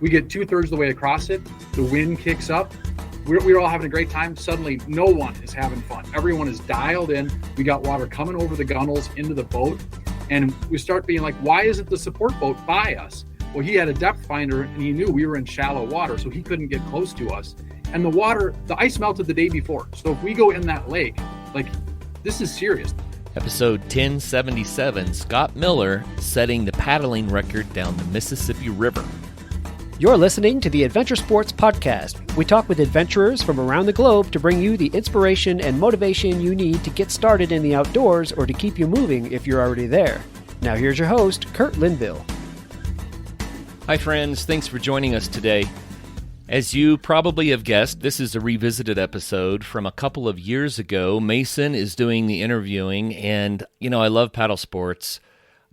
We get 2/3 the way across it. The wind kicks up. We're all having a great time. Suddenly, no one is having fun. Everyone is dialed in. We got water coming over the gunnels into the boat. And we start being like, why isn't the support boat by us? Well, he had a depth finder and he knew we were in shallow water, so he couldn't get close to us. And the ice melted the day before. So if we go in that lake, like, this is serious. Episode 1077, Scott Miller setting the paddling record down the Mississippi River. You're listening to the Adventure Sports Podcast. We talk with adventurers from around the globe to bring you the inspiration and motivation you need to get started in the outdoors or to keep you moving if you're already there. Now here's your host, Kurt Linville. Hi friends, thanks for joining us today. As you probably have guessed, this is a revisited episode from a couple of years ago. Mason is doing the interviewing, and I love paddle sports.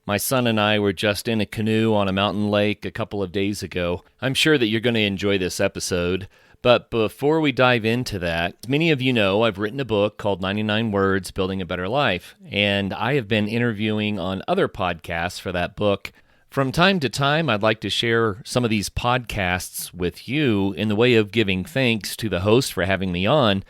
My son and I were just in a canoe on a mountain lake a couple of days ago. I'm sure that you're going to enjoy this episode, but before we dive into that, as many of you know, I've written a book called 99 Words, Building a Better Life, and I have been interviewing on other podcasts for that book. From time to time, I'd like to share some of these podcasts with you in the way of giving thanks to the host for having me on.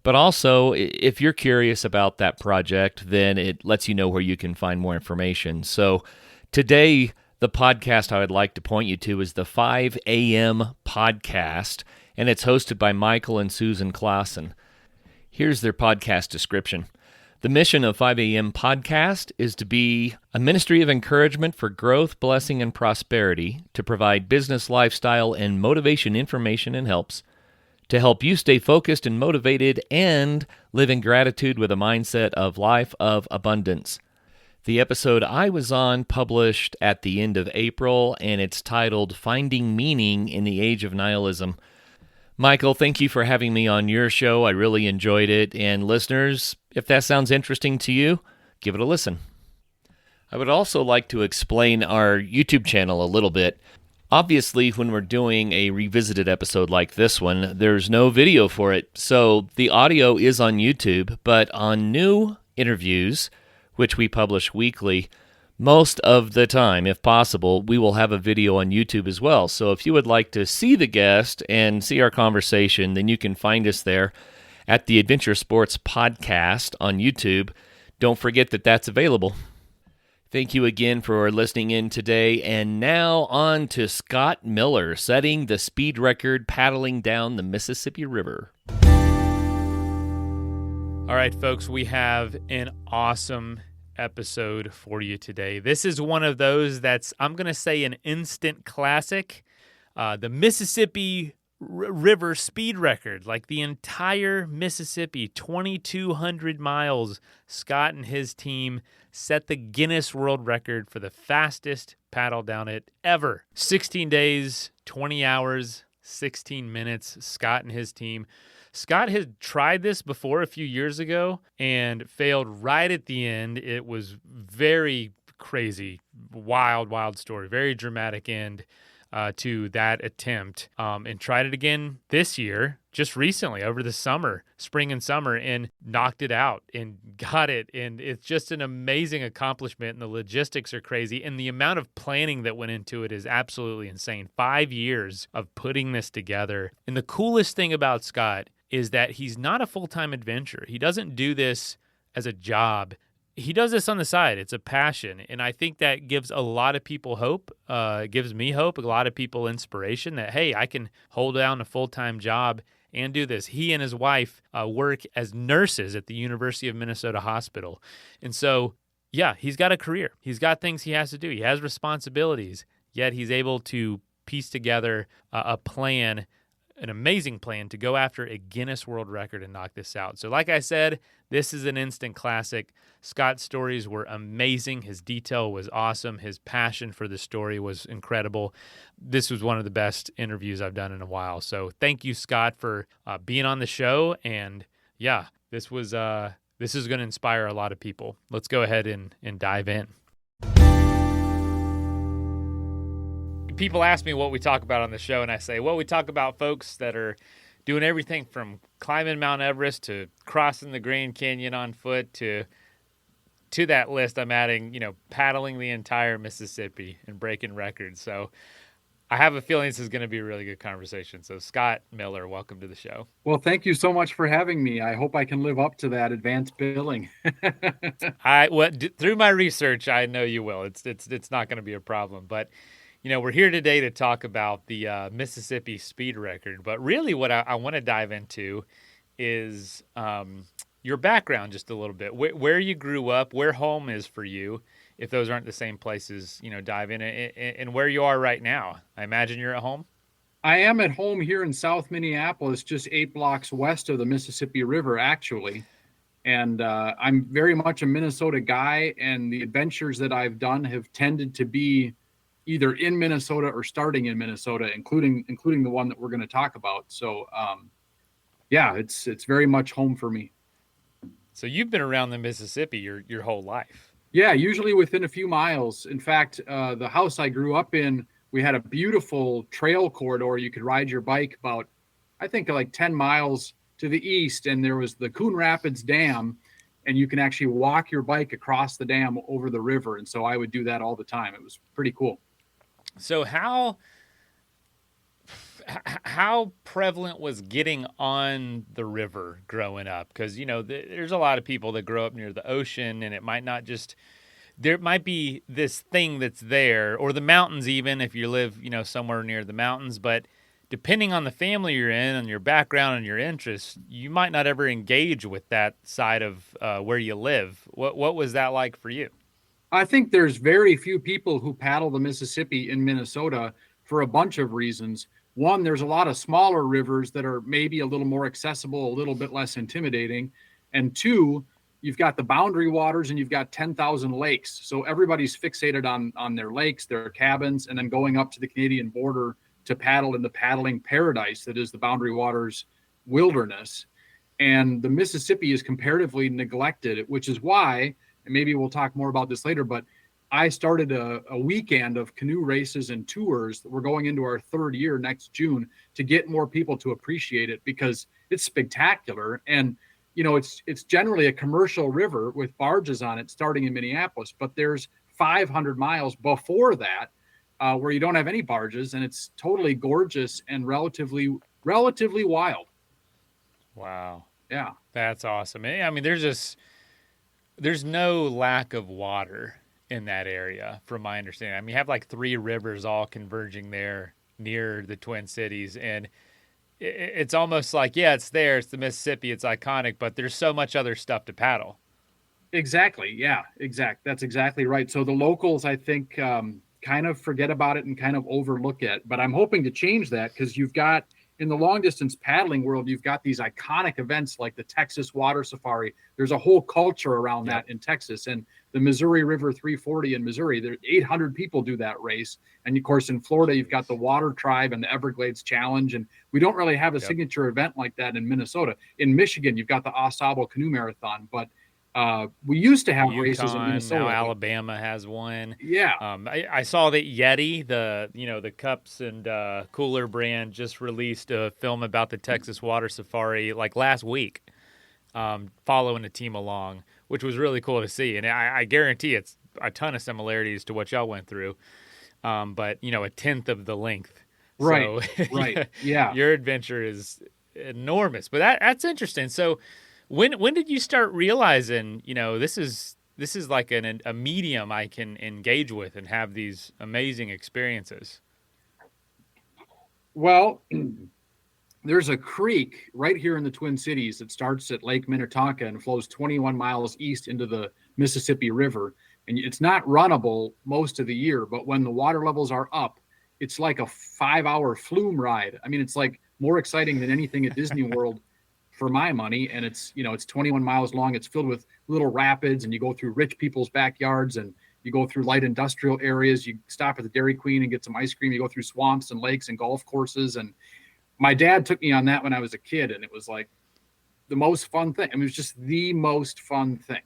But also, if you're curious about that project, then it lets you know where you can find more information. So today, the podcast I would like to point you to is the 5 a.m. podcast, and it's hosted by Michael and Susan Clausen. Here's their podcast description. The mission of 5 a.m. podcast is to be a ministry of encouragement for growth, blessing, and prosperity, to provide business, lifestyle, and motivation information and helps, to help you stay focused and motivated and live in gratitude with a mindset of life of abundance. The episode I was on published at the end of April, and it's titled Finding Meaning in the Age of Nihilism. Michael, thank you for having me on your show. I really enjoyed it. And listeners, if that sounds interesting to you, give it a listen. I would also like to explain our YouTube channel a little bit. Obviously, when we're doing a revisited episode like this one, there's no video for it, so the audio is on YouTube, but on new interviews, which we publish weekly, most of the time, if possible, we will have a video on YouTube as well. So if you would like to see the guest and see our conversation, then you can find us there at the Adventure Sports Podcast on YouTube. Don't forget that that's available. Thank you again for listening in today, and now on to Scott Miller setting the speed record paddling down the Mississippi River. All right, folks, we have an awesome episode for you today. This is one of those that's, I'm going to say, an instant classic. The Mississippi River speed record, like the entire Mississippi, 2,200 miles. Scott and his team set the Guinness World Record for the fastest paddle down it ever. 16 days, 20 hours, 16 minutes, Scott and his team. Scott had tried this before a few years ago and failed right at the end. It was very crazy, wild story, very dramatic end to that attempt, and tried it again this year, just recently, over the summer, spring and summer, and knocked it out and got it. And it's just an amazing accomplishment, and the logistics are crazy, and the amount of planning that went into it is absolutely insane. 5 years of putting this together. And the coolest thing about Scott is that he's not a full-time adventurer. He doesn't do this as a job. He does this on the side. It's a passion, and I think that gives a lot of people hope. It gives me hope, a lot of people inspiration that, hey, I can hold down a full-time job and do this. He and his wife work as nurses at the University of Minnesota Hospital. And so, yeah, he's got a career. He's got things he has to do. He has responsibilities, yet he's able to piece together a plan, an amazing plan to go after a Guinness World Record and knock this out. So like I said, this is an instant classic. Scott's stories were amazing. His detail was awesome. His passion for the story was incredible. This was one of the best interviews I've done in a while. So thank you, Scott, for being on the show. And yeah, this is going to inspire a lot of people. Let's go ahead and dive in. People ask me what we talk about on the show, and I say, well, we talk about folks that are doing everything from climbing Mount Everest to crossing the Grand Canyon on foot to that list I'm adding, paddling the entire Mississippi and breaking records. So I have a feeling this is going to be a really good conversation. So, Scott Miller, welcome to the show. Well, thank you so much for having me. I hope I can live up to that advanced billing. Through my research, I know you will. It's not going to be a problem. But we're here today to talk about the Mississippi speed record. But really, what I want to dive into is your background just a little bit. Where you grew up, where home is for you. If those aren't the same places, dive in and where you are right now. I imagine you're at home. I am at home here in South Minneapolis, just 8 blocks west of the Mississippi River, actually. And I'm very much a Minnesota guy, and the adventures that I've done have tended to be either in Minnesota or starting in Minnesota, including the one that we're going to talk about. So, yeah, it's very much home for me. So you've been around the Mississippi your whole life. Yeah, usually within a few miles. In fact, the house I grew up in, we had a beautiful trail corridor. You could ride your bike about, I think, like 10 miles to the east, and there was the Coon Rapids Dam, and you can actually walk your bike across the dam over the river. And so I would do that all the time. It was pretty cool. So how prevalent was getting on the river growing up? Because, there's a lot of people that grow up near the ocean, and it might not just – there might be this thing that's there, or the mountains even if you live, somewhere near the mountains. But depending on the family you're in and your background and your interests, you might not ever engage with that side of where you live. What was that like for you? I think there's very few people who paddle the Mississippi in Minnesota for a bunch of reasons. One, there's a lot of smaller rivers that are maybe a little more accessible, a little bit less intimidating. And two, you've got the boundary waters and you've got 10,000 lakes. So everybody's fixated on their lakes, their cabins, and then going up to the Canadian border to paddle in the paddling paradise that is the Boundary Waters wilderness. And the Mississippi is comparatively neglected, which is why, and maybe we'll talk more about this later, but I started a weekend of canoe races and tours that we're going into our third year next June to get more people to appreciate it, because it's spectacular. And, it's generally a commercial river with barges on it starting in Minneapolis, but there's 500 miles before that where you don't have any barges, and it's totally gorgeous and relatively wild. Wow. Yeah. That's awesome. I mean, there's no lack of water in that area, from my understanding. I mean, you have like 3 rivers all converging there near the Twin Cities, and it's almost like, yeah, it's there, it's the Mississippi, it's iconic, but there's so much other stuff to paddle. Exactly. Yeah, that's exactly right. So the locals, I think, kind of forget about it and kind of overlook it, but I'm hoping to change that, because you've got, in the long distance paddling world, you've got these iconic events like the Texas Water Safari. There's a whole culture around that in Texas, and the Missouri River 340 in Missouri. There 800 people do that race. And of course, in Florida, you've got the Water Tribe and the Everglades Challenge. And we don't really have a signature event like that in Minnesota. In Michigan, you've got the Osable Canoe Marathon, but we used to have races in Minnesota. Now Alabama has one. Yeah. I saw that Yeti, the cups and cooler brand, just released a film about the Texas Water Safari like last week, following the team along, which was really cool to see. And I guarantee it's a ton of similarities to what y'all went through, but a tenth of the length. Right. So, Right. Yeah. Your adventure is enormous, but that's interesting. So, when did you start realizing, this is like a medium I can engage with and have these amazing experiences? Well, there's a creek right here in the Twin Cities that starts at Lake Minnetonka and flows 21 miles east into the Mississippi River. And it's not runnable most of the year, but when the water levels are up, it's like a 5-hour flume ride. I mean, it's like more exciting than anything at Disney World for my money. And it's 21 miles long. It's filled with little rapids, and you go through rich people's backyards, and you go through light industrial areas. You stop at the Dairy Queen and get some ice cream. You go through swamps and lakes and golf courses. And my dad took me on that when I was a kid, and it was like the most fun thing. I mean, it was just the most fun thing.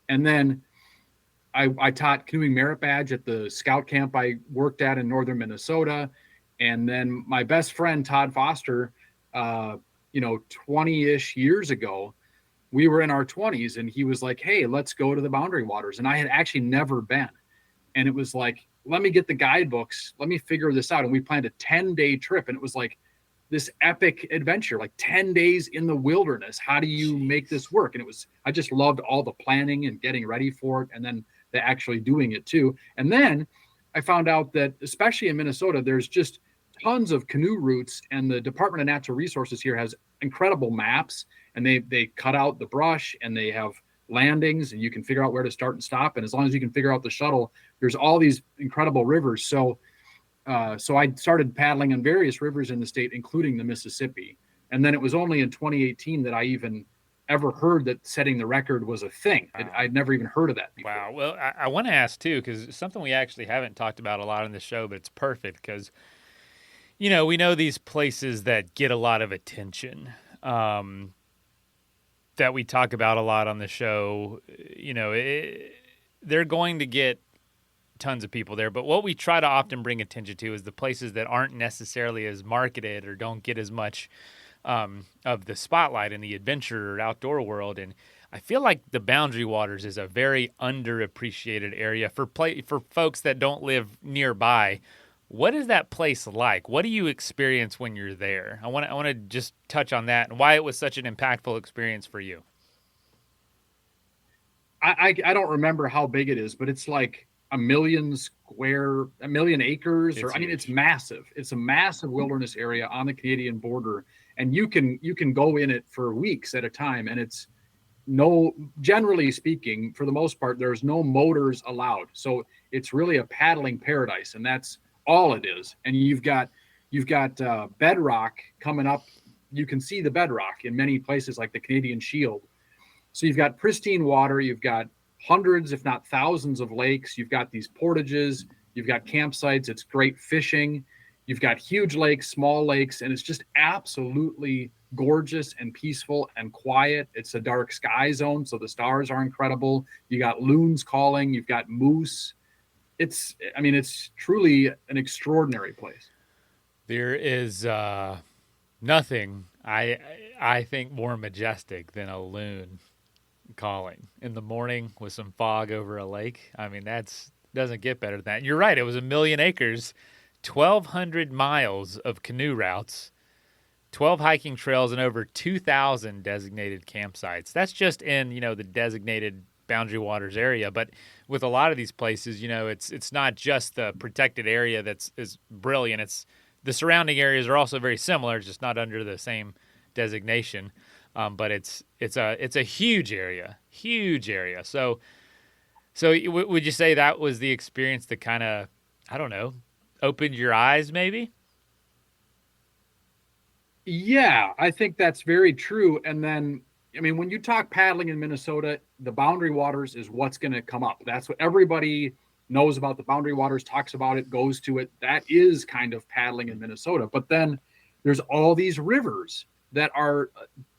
And then I taught canoeing merit badge at the scout camp I worked at in northern Minnesota. And then my best friend, Todd Foster, 20-ish years ago, we were in our 20s, and he was like, hey, let's go to the Boundary Waters. And I had actually never been. And it was like, let me get the guidebooks. Let me figure this out. And we planned a 10-day trip. And it was like this epic adventure, like 10 days in the wilderness. How do you make this work? And I just loved all the planning and getting ready for it. And then the actually doing it too. And then I found out that, especially in Minnesota, there's just tons of canoe routes, and the Department of Natural Resources here has incredible maps, and they cut out the brush, and they have landings, and you can figure out where to start and stop. And as long as you can figure out the shuttle, there's all these incredible rivers. So I started paddling on various rivers in the state, including the Mississippi. And then it was only in 2018 that I even ever heard that setting the record was a thing. Wow. I'd never even heard of that before. Wow. Well, I want to ask too, because it's something we actually haven't talked about a lot on the show, but it's perfect because, we know these places that get a lot of attention, that we talk about a lot on the show. They're going to get tons of people there, but what we try to often bring attention to is the places that aren't necessarily as marketed or don't get as much of the spotlight in the adventure or outdoor world. And I feel like the Boundary Waters is a very underappreciated area for folks that don't live nearby. What is that place like? What do you experience when you're there? I want to just touch on that and why it was such an impactful experience for you. I don't remember how big it is, but it's like a million acres, it's massive. It's a massive wilderness area on the Canadian border, and you can go in it for weeks at a time. And generally speaking, for the most part, there's no motors allowed. So it's really a paddling paradise, and that's all it is. And you've got bedrock coming up. You can see the bedrock in many places like the Canadian Shield. So you've got pristine water, you've got hundreds, if not thousands of lakes, you've got these portages, you've got campsites, it's great fishing, you've got huge lakes, small lakes, and it's just absolutely gorgeous and peaceful and quiet. It's a dark sky zone, so the stars are incredible. You got loons calling, you've got moose. It's truly an extraordinary place. There is nothing I think more majestic than a loon calling in the morning with some fog over a lake. That's doesn't get better than that. You're right. It was 1 million acres, 1,200 miles of canoe routes, 12 hiking trails, and over 2,000 designated campsites. That's just in, the designated Boundary Waters area. But with a lot of these places, it's not just the protected area is brilliant. It's the surrounding areas are also very similar, just not under the same designation. But it's a huge area. So would you say that was the experience that kind of, I don't know, opened your eyes maybe? Yeah, I think that's very true. And then, when you talk paddling in Minnesota, the Boundary Waters is what's going to come up. That's what everybody knows about the Boundary Waters, talks about it, goes to it. That is kind of paddling in Minnesota. But then there's all these rivers that are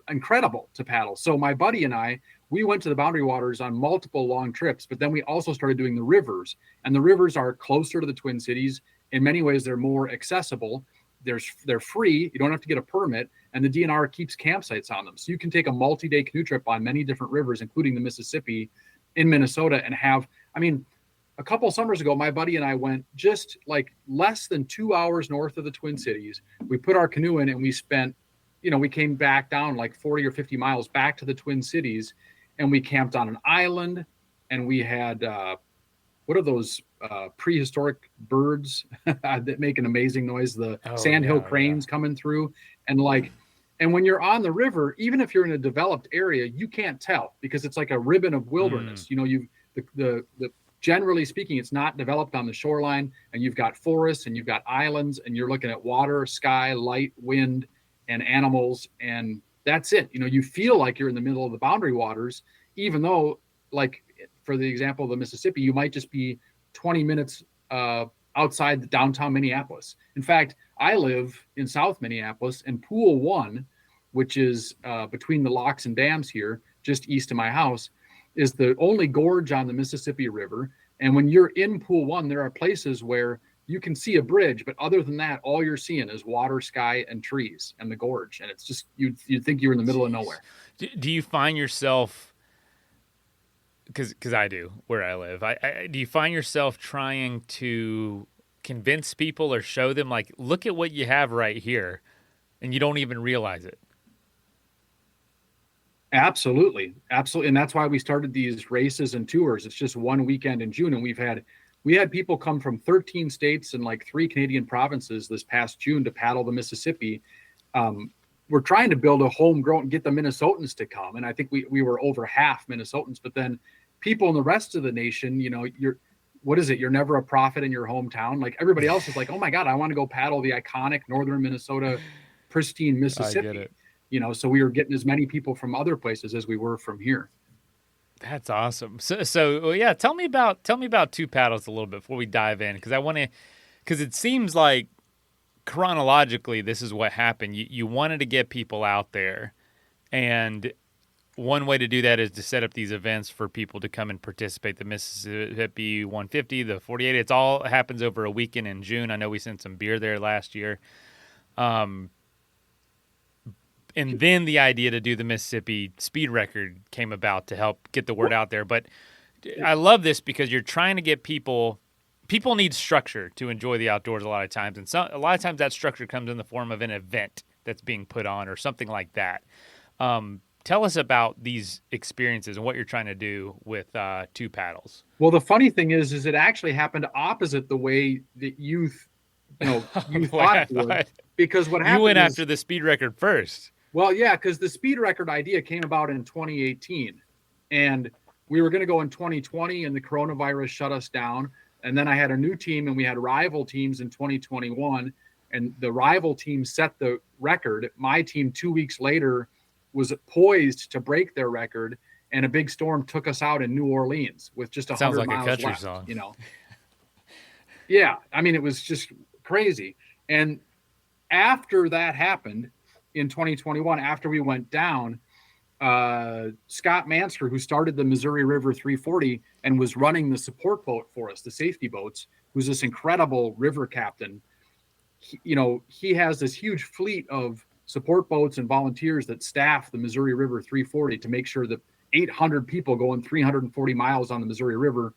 incredible to paddle. So my buddy and I, we went to the Boundary Waters on multiple long trips, but then we also started doing the rivers. And the rivers are closer to the Twin Cities. In many ways, they're more accessible. They're free. You don't have to get a permit, and the DNR keeps campsites on them. So you can take a multi-day canoe trip on many different rivers, including the Mississippi, in Minnesota, and have, a couple summers ago, my buddy and I went just like less than 2 hours north of the Twin Cities. We put our canoe in, and we spent, we came back down like 40 or 50 miles back to the Twin Cities, and we camped on an island, and we had, what are those prehistoric birds that make an amazing noise? The sandhill cranes coming through. And when you're on the river, even if you're in a developed area, you can't tell because it's like a ribbon of wilderness. Generally speaking, it's not developed on the shoreline, and you've got forests and you've got islands, and you're looking at water, sky, light, wind, and animals. And that's it. You feel like you're in the middle of the Boundary Waters, even though, like, for the example of the Mississippi, you might just be 20 minutes outside the downtown Minneapolis. In fact, I live in South Minneapolis, and Pool 1, which is between the locks and dams here, just east of my house, is the only gorge on the Mississippi River. And when you're in Pool 1, there are places where you can see a bridge, but other than that, all you're seeing is water, sky, and trees and the gorge. And it's just, you'd think you're in the middle of nowhere. Do you find yourself because I do where I live. Do you find yourself trying to convince people or show them like, look at what you have right here, and you don't even realize it? Absolutely. Absolutely. And that's why we started these races and tours. It's just one weekend in June. And we had people come from 13 states and like 3 Canadian provinces this past June to paddle the Mississippi. We're trying to build a homegrown, get the Minnesotans to come. And I think we were over half Minnesotans, but then people in the rest of the nation, what is it? You're never a prophet in your hometown. Like everybody else is like, oh my God, I want to go paddle the iconic Northern Minnesota, pristine Mississippi. I get it. So we were getting as many people from other places as we were from here. That's awesome. So yeah, tell me about Two Paddles a little bit before we dive in, because it seems like chronologically this is what happened. You wanted to get people out there, and one way to do that is to set up these events for people to come and participate. The Mississippi 150, the 48, it all happens over a weekend in June. I know we sent some beer there last year. And then the idea to do the Mississippi speed record came about to help get the word out there. But I love this because you're trying to get people need structure to enjoy the outdoors a lot of times. And a lot of times that structure comes in the form of an event that's being put on or something like that. Tell us about these experiences and what you're trying to do with Two Paddles. Well, the funny thing is it actually happened opposite the way that you thought it would. Because what happened You went after the speed record first. Well, yeah, because the speed record idea came about in 2018, and we were going to go in 2020, and the coronavirus shut us down. And then I had a new team, and we had rival teams in 2021, and the rival team set the record. My team 2 weeks later was poised to break their record, and a big storm took us out in New Orleans with just 100 Sounds like miles a country left, song. Yeah, I mean, it was just crazy. And after that happened, in 2021, after we went down, Scott Mansker, who started the Missouri River 340 and was running the support boat for us, the safety boats, who's this incredible river captain, he has this huge fleet of support boats and volunteers that staff the Missouri River 340 to make sure that 800 people going 340 miles on the Missouri River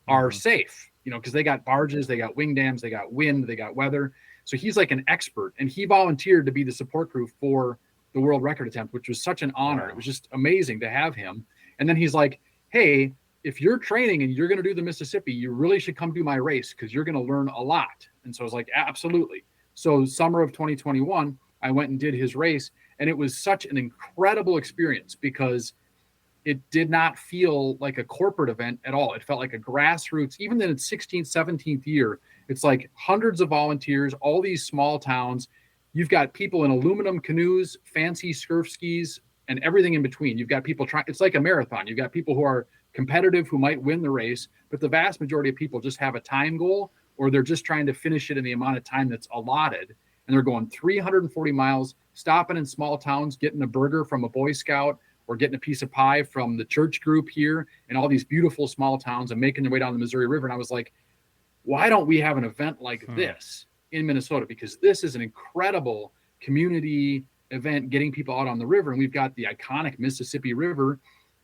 are safe, because they got barges, they got wing dams, they got wind, they got weather. So he's like an expert, and he volunteered to be the support crew for the world record attempt, which was such an honor. Wow. It was just amazing to have him. And then he's like, hey, if you're training and you're going to do the Mississippi, you really should come do my race because you're going to learn a lot. And so I was like, absolutely. So summer of 2021, I went and did his race, and it was such an incredible experience because it did not feel like a corporate event at all. It felt like a grassroots, even in its 16th, 17th year. It's like hundreds of volunteers, all these small towns. You've got people in aluminum canoes, fancy surf skis, and everything in between. You've got people trying, it's like a marathon. You've got people who are competitive who might win the race, but the vast majority of people just have a time goal, or they're just trying to finish it in the amount of time that's allotted. And they're going 340 miles, stopping in small towns, getting a burger from a Boy Scout, or getting a piece of pie from the church group here in all these beautiful small towns and making their way down the Missouri River. And I was like, why don't we have an event like this in Minnesota? Because this is an incredible community event, getting people out on the river. And we've got the iconic Mississippi River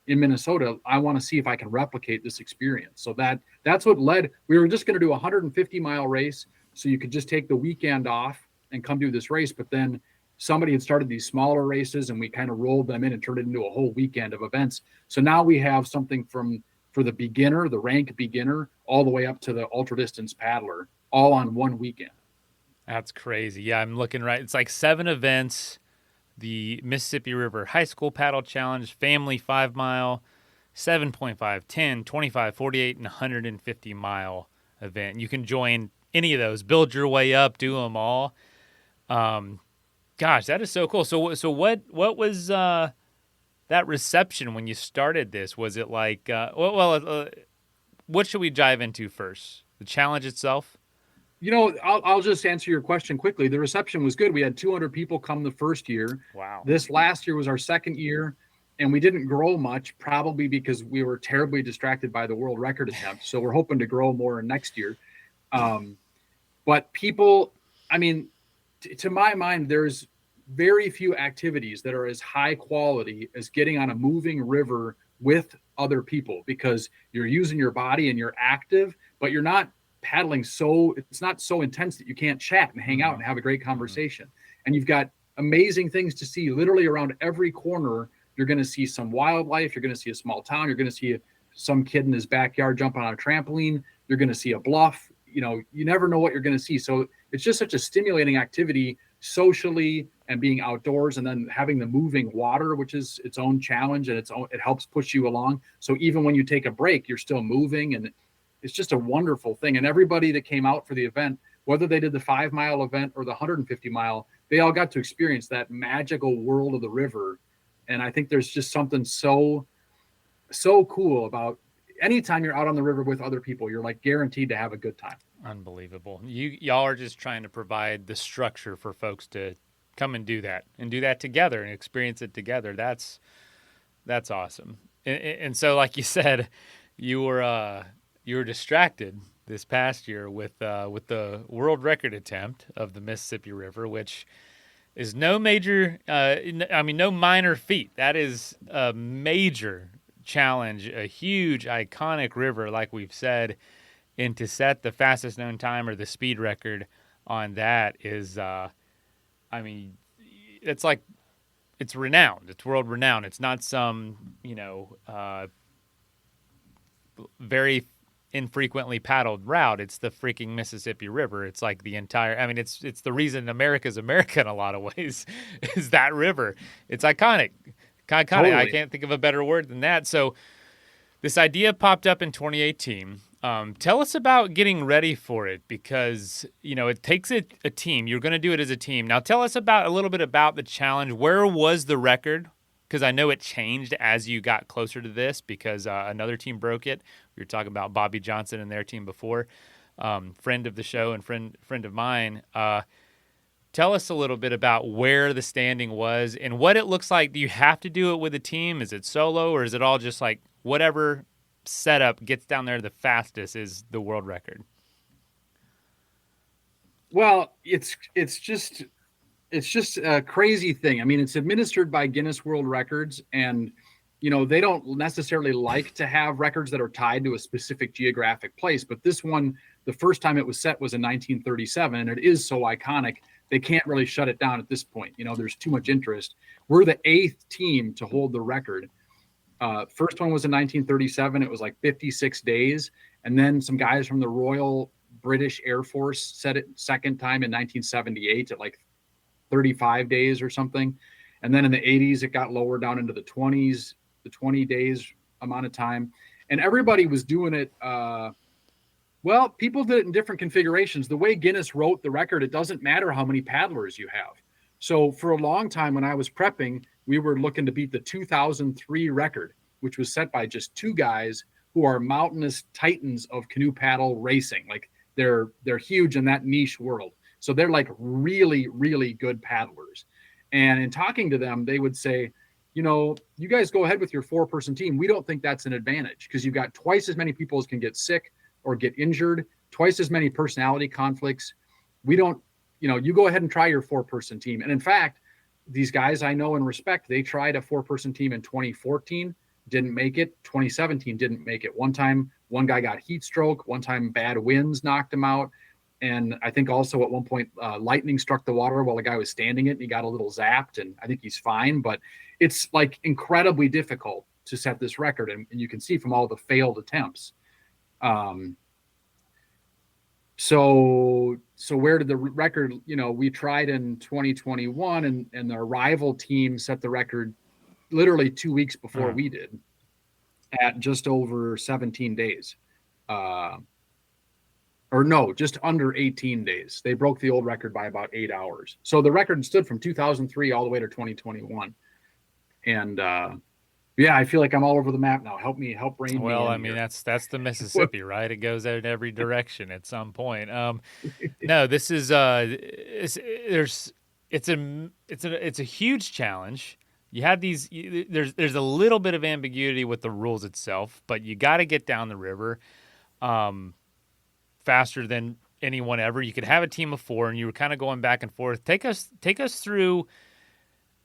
in Minnesota. I want to see if I can replicate this experience. So that's what led. We were just going to do a 150-mile race, so you could just take the weekend off and come do this race. But then somebody had started these smaller races, and we kind of rolled them in and turned it into a whole weekend of events. So now we have something for the beginner, the rank beginner, all the way up to the ultra distance paddler, all on one weekend. That's crazy. Yeah, I'm looking right. It's like 7 events: the Mississippi River High School Paddle Challenge, Family 5 Mile, 7.5, 10, 25, 48, and 150 mile event. You can join any of those, build your way up, do them all. Gosh, that is so cool. So what was that reception when you started this? Was it like, what should we dive into first? The challenge itself? I'll just answer your question quickly. The reception was good. We had 200 people come the first year. Wow. This last year was our second year, and we didn't grow much, probably because we were terribly distracted by the world record attempt. So we're hoping to grow more next year. But people, I mean, to my mind, there's very few activities that are as high quality as getting on a moving river with other people, because you're using your body and you're active, but you're not paddling it's not so intense that you can't chat and hang out and have a great conversation. And you've got amazing things to see literally around every corner. You're going to see some wildlife. You're going to see a small town. You're going to see some kid in his backyard jumping on a trampoline. You're going to see a bluff. You never know what you're going to see. So it's just such a stimulating activity socially, and being outdoors, and then having the moving water, which is its own challenge, and it helps push you along. So even when you take a break, you're still moving, and it's just a wonderful thing. And everybody that came out for the event, whether they did the 5-mile event or the 150-mile, they all got to experience that magical world of the river. And I think there's just something so cool about anytime you're out on the river with other people, you're like guaranteed to have a good time. Unbelievable. Y'all are just trying to provide the structure for folks to come and do that together and experience it together. That's awesome. And so, like you said, you were distracted this past year with the world record attempt of the Mississippi River, which is no minor feat. That is a major challenge, a huge iconic river, like we've said. And to set the fastest known time or the speed record on that is, it's like, it's renowned. It's world renowned. It's not some, very infrequently paddled route. It's the freaking Mississippi River. It's like the entire, it's the reason America's America in a lot of ways is that river. It's iconic. Totally. I can't think of a better word than that. So this idea popped up in 2018. Tell us about getting ready for it, because, it takes a team. You're going to do it as a team. Now tell us a little bit about the challenge. Where was the record? Because I know it changed as you got closer to this, because another team broke it. We were talking about Bobby Johnson and their team before. Friend of the show and friend of mine. Tell us a little bit about where the standing was and what it looks like. Do you have to do it with a team? Is it solo, or is it all just like whatever setup gets down there the fastest is the world record? Well, it's just a crazy thing. It's administered by Guinness World Records, and they don't necessarily like to have records that are tied to a specific geographic place. But this one, the first time it was set was in 1937, and it is so iconic, they can't really shut it down at this point. There's too much interest. We're the 8th team to hold the record. First one was in 1937. It was like 56 days. And then some guys from the Royal British Air Force set it second time in 1978 at like 35 days or something. And then in the 80s, it got lower down into the 20s, the 20 days amount of time. And everybody was doing it. People did it in different configurations. The way Guinness wrote the record, it doesn't matter how many paddlers you have. So for a long time when I was prepping, we were looking to beat the 2003 record, which was set by just 2 guys who are mountainous titans of canoe paddle racing. Like they're huge in that niche world. So they're like really, really good paddlers. And in talking to them, they would say, you guys go ahead with your 4-person team. We don't think that's an advantage, because you've got twice as many people as can get sick or get injured, twice as many personality conflicts. We don't, you go ahead and try your 4-person team. And in fact, these guys I know and respect, they tried a 4-person team in 2014, didn't make it. 2017 didn't make it. One time, one guy got heat stroke. One time, bad winds knocked him out. And I think also at one point, lightning struck the water while the guy was standing it, and he got a little zapped, and I think he's fine. But it's like incredibly difficult to set this record. And you can see from all the failed attempts. So where did the record, we tried in 2021, and the rival team set the record literally 2 weeks before we did, at just over 17 days. Just under 18 days. They broke the old record by about 8 hours. So the record stood from 2003 all the way to 2021. And I feel like I'm all over the map now. Help rein me in. Well, here. that's the Mississippi, right? It goes in every direction at some point. No, this is it's a huge challenge. You have these. There's a little bit of ambiguity with the rules itself, but you got to get down the river faster than anyone ever. You could have a team of 4, and you were kind of going back and forth. Take us through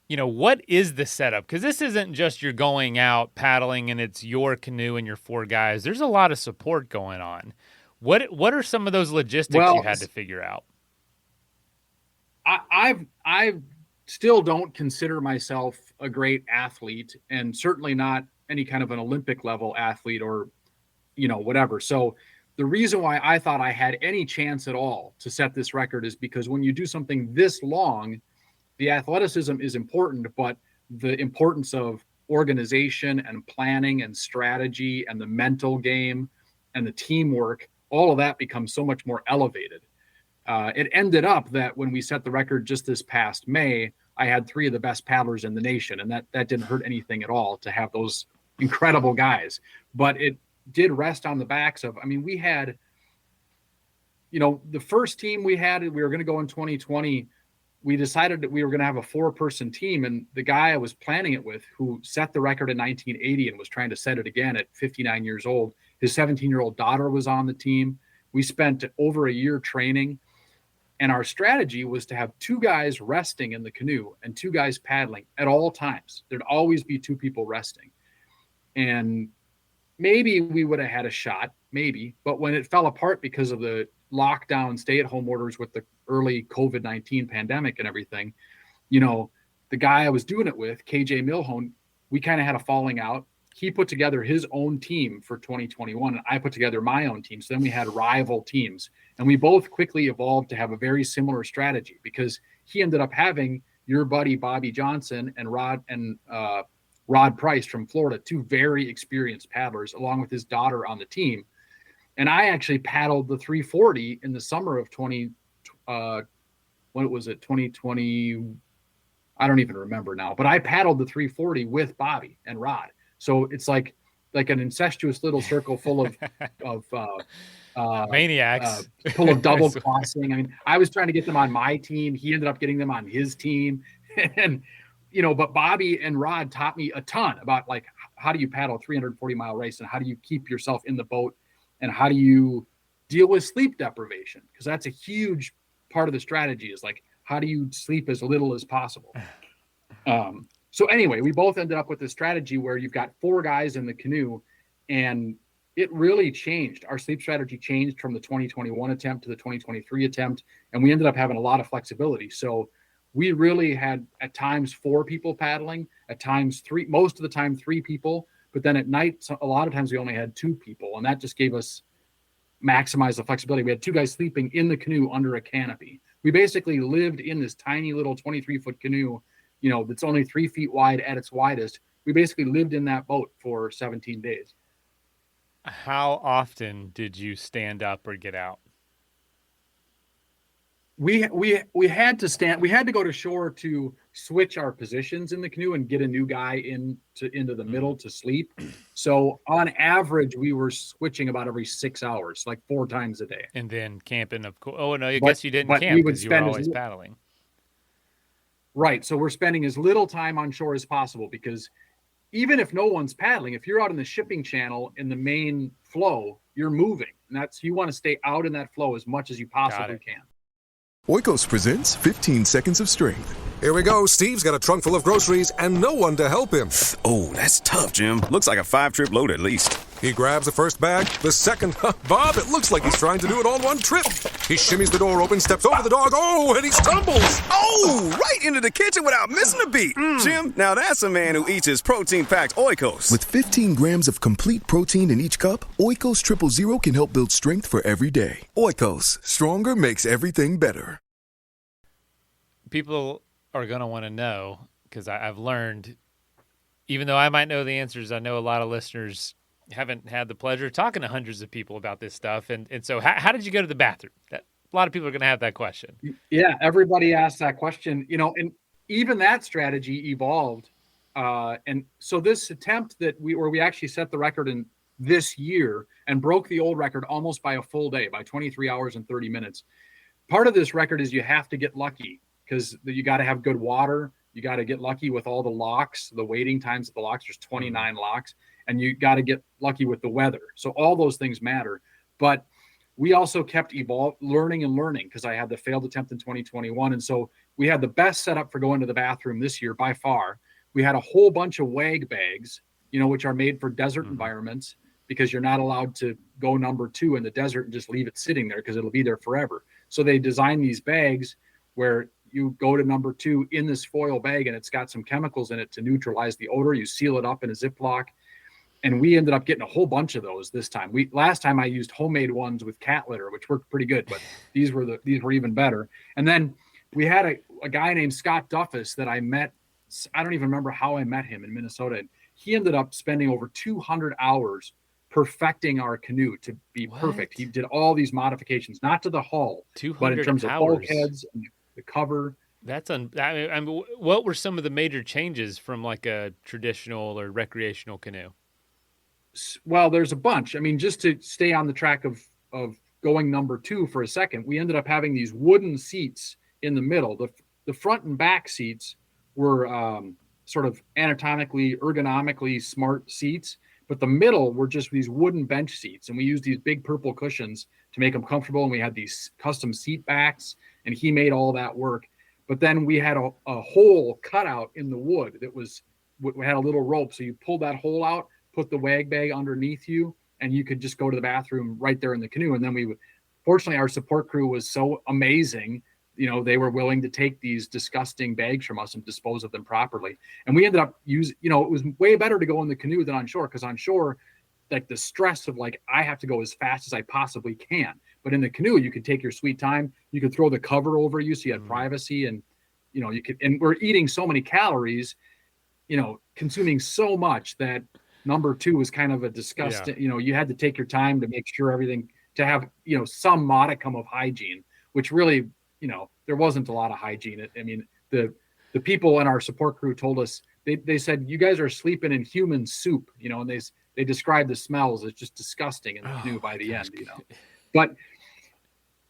what is the setup? Because this isn't just you're going out paddling and it's your canoe and your 4 guys. There's a lot of support going on. What are some of those logistics you had to figure out? I still don't consider myself a great athlete, and certainly not any kind of an Olympic level athlete or, whatever. So the reason why I thought I had any chance at all to set this record is because when you do something this long, the athleticism is important, but the importance of organization and planning and strategy and the mental game and the teamwork, all of that becomes so much more elevated. It ended up that when we set the record just this past May, I had 3 of the best paddlers in the nation, and that didn't hurt anything at all to have those incredible guys. But it did rest on the backs of, we had, the first team we were going to go in 2020. We decided that we were going to have a 4-person team, and the guy I was planning it with, who set the record in 1980 and was trying to set it again at 59 years old, his 17-year-old daughter was on the team. We spent over a year training, and our strategy was to have 2 guys resting in the canoe and 2 guys paddling at all times. There'd always be 2 people resting. And maybe we would have had a shot, maybe, but when it fell apart because of the lockdown stay-at-home orders with the early COVID-19 pandemic and everything, the guy I was doing it with, KJ Milhone, we kind of had a falling out. He put together his own team for 2021, and I put together my own team. So then we had rival teams, and we both quickly evolved to have a very similar strategy, because he ended up having your buddy Bobby Johnson and Rod Price from Florida, 2 very experienced paddlers, along with his daughter on the team. And I actually paddled the 340 in the summer of 2020? I don't even remember now, but I paddled the 340 with Bobby and Rod. So it's like an incestuous little circle full of maniacs, full of double crossing. I was trying to get them on my team. He ended up getting them on his team, and but Bobby and Rod taught me a ton about how do you paddle a 340-mile race, and how do you keep yourself in the boat, and how do you deal with sleep deprivation, because that's a huge part of the strategy, is how do you sleep as little as possible. So anyway, we both ended up with this strategy where you've got 4 guys in the canoe, and it really changed. Our sleep strategy changed from the 2021 attempt to the 2023 attempt, and we ended up having a lot of flexibility. So we really had at times 4 people paddling, at times 3, most of the time 3 people, but then at night, a lot of times we only had 2 people, and that just gave us maximize the flexibility. We had 2 guys sleeping in the canoe under a canopy. We basically lived in this tiny little 23-foot canoe, that's only 3 feet wide at its widest. We basically lived in that boat for 17 days. How often did you stand up or get out? We had to stand. We had to go to shore to switch our positions in the canoe and get a new guy into the middle to sleep. So on average, we were switching about every 6 hours, 4 times a day. And then camping, of course. Oh no, I guess you didn't camp because you were always paddling. Right. So we're spending as little time on shore as possible, because even if no one's paddling, if you're out in the shipping channel in the main flow, you're moving. And you want to stay out in that flow as much as you possibly can. Oikos presents 15 Seconds of Strength. Here we go. Steve's got a trunk full of groceries and no one to help him. Oh, that's tough, Jim. Looks like a 5-trip load at least. He grabs the first bag, the second. Bob, it looks like he's trying to do it all one trip. He shimmies the door open, steps over the dog. Oh, and he stumbles. Oh, right into the kitchen without missing a beat. Jim, now that's a man who eats his protein-packed Oikos. With 15 grams of complete protein in each cup, Oikos Triple Zero can help build strength for every day. Oikos, stronger makes everything better. People are going to want to know, because I've learned, even though I might know the answers, I know a lot of listeners haven't had the pleasure of talking to hundreds of people about this stuff. And so how did you go to the bathroom? A lot of people are going to have that question. Yeah, everybody asks that question, and even that strategy evolved. And so this attempt where we actually set the record in this year and broke the old record almost by a full day, by 23 hours and 30 minutes. Part of this record is you have to get lucky, because you got to have good water. You got to get lucky with all the locks, the waiting times at the locks. There's 29 locks, and you got to get lucky with the weather. So all those things matter. But we also kept learning because I had the failed attempt in 2021. And so we had the best setup for going to the bathroom this year by far. We had a whole bunch of WAG bags, which are made for desert environments, because you're not allowed to go number 2 in the desert and just leave it sitting there because it'll be there forever. So they designed these bags where you go to number 2 in this foil bag, and it's got some chemicals in it to neutralize the odor. You seal it up in a Ziploc. And we ended up getting a whole bunch of those this time. Last time I used homemade ones with cat litter, which worked pretty good, but these were even better. And then we had a guy named Scott Duffus that I met. I don't even remember how I met him in Minnesota. He ended up spending over 200 hours perfecting our canoe to be perfect. He did all these modifications, not to the hull, but in terms of bulkheads and the cover. That's I mean, what were some of the major changes from like a traditional or recreational canoe? Well, there's a bunch. I mean, just to stay on the track of going number 2 for a second, we ended up having these wooden seats in the middle. The front and back seats were sort of anatomically, ergonomically smart seats, but the middle were just these wooden bench seats. And we used these big purple cushions to make them comfortable. And we had these custom seat backs, and he made all that work. But then we had a hole cut out in the wood that we had a little rope. So you pulled that hole out, put the WAG bag underneath you, and you could just go to the bathroom right there in the canoe. And then fortunately, our support crew was so amazing. They were willing to take these disgusting bags from us and dispose of them properly. And we ended up it was way better to go in the canoe than on shore, because on shore, like the stress of like, I have to go as fast as I possibly can. But in the canoe, you could take your sweet time. You could throw the cover over you, so you had privacy, and and we're eating so many calories, consuming so much that number 2 was kind of a disgusting, you had to take your time to make sure everything, to have, some modicum of hygiene, which really, there wasn't a lot of hygiene. I mean, the people in our support crew told us, they said, you guys are sleeping in human soup, and they described the smells as just disgusting in the canoe by the end, But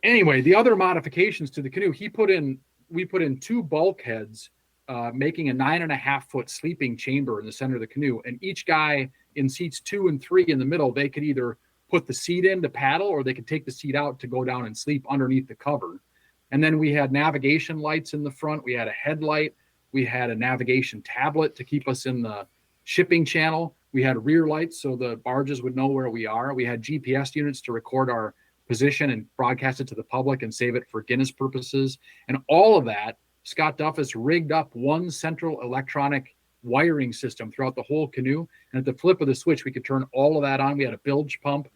anyway, the other modifications to the canoe, we put in 2 bulkheads, making a 9.5-foot sleeping chamber in the center of the canoe. And each guy in seats 2 and 3 in the middle, they could either put the seat in to paddle, or they could take the seat out to go down and sleep underneath the cover. And then we had navigation lights in the front. We had a headlight. We had a navigation tablet to keep us in the shipping channel. We had rear lights so the barges would know where we are. We had GPS units to record our position and broadcast it to the public and save it for Guinness purposes. And all of that, Scott Duffus rigged up one central electronic wiring system throughout the whole canoe. And at the flip of the switch, we could turn all of that on. We had a bilge pump,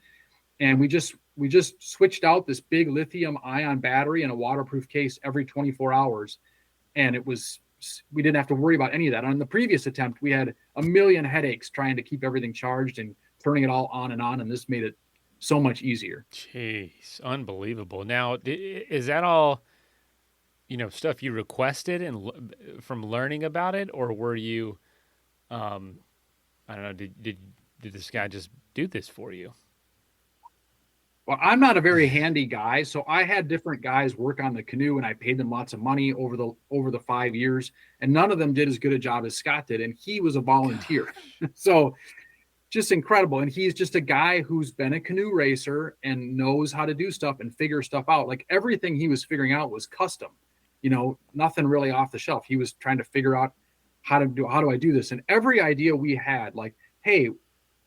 and we just switched out this big lithium ion battery in a waterproof case every 24 hours. And we didn't have to worry about any of that. On the previous attempt, we had a million headaches trying to keep everything charged and turning it all on. And this made it so much easier. Jeez, unbelievable. Now, is that all, stuff you requested and from learning about it, or were you, I don't know, did this guy just do this for you? Well, I'm not a very handy guy, so I had different guys work on the canoe, and I paid them lots of money over the 5 years, and none of them did as good a job as Scott did, and he was a volunteer. So just incredible. And he's just a guy who's been a canoe racer and knows how to do stuff and figure stuff out. Like everything he was figuring out was custom, nothing really off the shelf. He was trying to figure out how do I do this? And every idea we had, like, hey,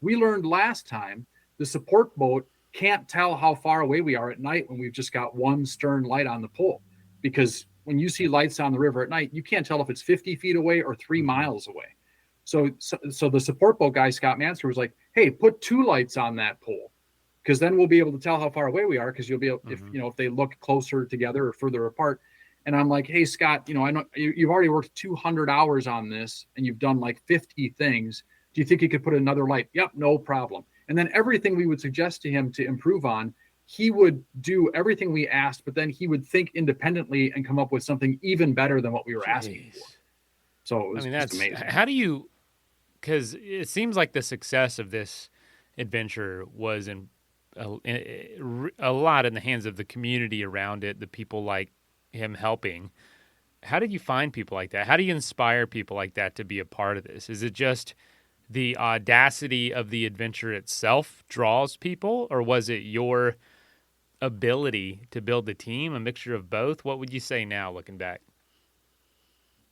we learned last time the support boat can't tell how far away we are at night when we've just got one stern light on the pole, because when you see lights on the river at night, you can't tell if it's 50 feet away or 3 miles away. So the support boat guy, Scott Manster, was like, hey, put 2 lights on that pole, because then we'll be able to tell how far away we are, because you'll be able, if they look closer together or further apart. And I'm like, hey, Scott, I know you've already worked 200 hours on this and you've done like 50 things. Do you think you could put another light? Yep, no problem. And then everything we would suggest to him to improve on, he would do everything we asked, but then he would think independently and come up with something even better than what we were asking for. So it was just amazing. How do you, because it seems like the success of this adventure was in a lot in the hands of the community around it, the people like him helping. How did you find people like that? How do you inspire people like that to be a part of this? Is it just the audacity of the adventure itself draws people, or was it your ability to build a team, a mixture of both? What would you say now, looking back?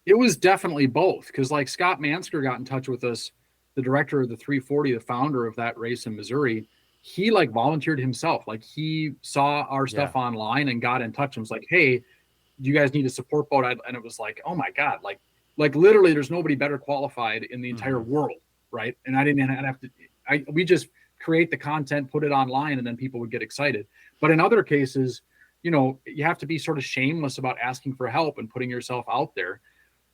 It was definitely both, because like Scott Mansker got in touch with us, the director of the 340, the founder of that race in Missouri. He like volunteered himself. Like he saw our stuff online and got in touch and was like, "Hey, do you guys need a support boat?" And it was like, "Oh my God, like literally, there's nobody better qualified in the entire world, right?" And I didn't have to. We just create the content, put it online, and then people would get excited. But in other cases, you have to be sort of shameless about asking for help and putting yourself out there.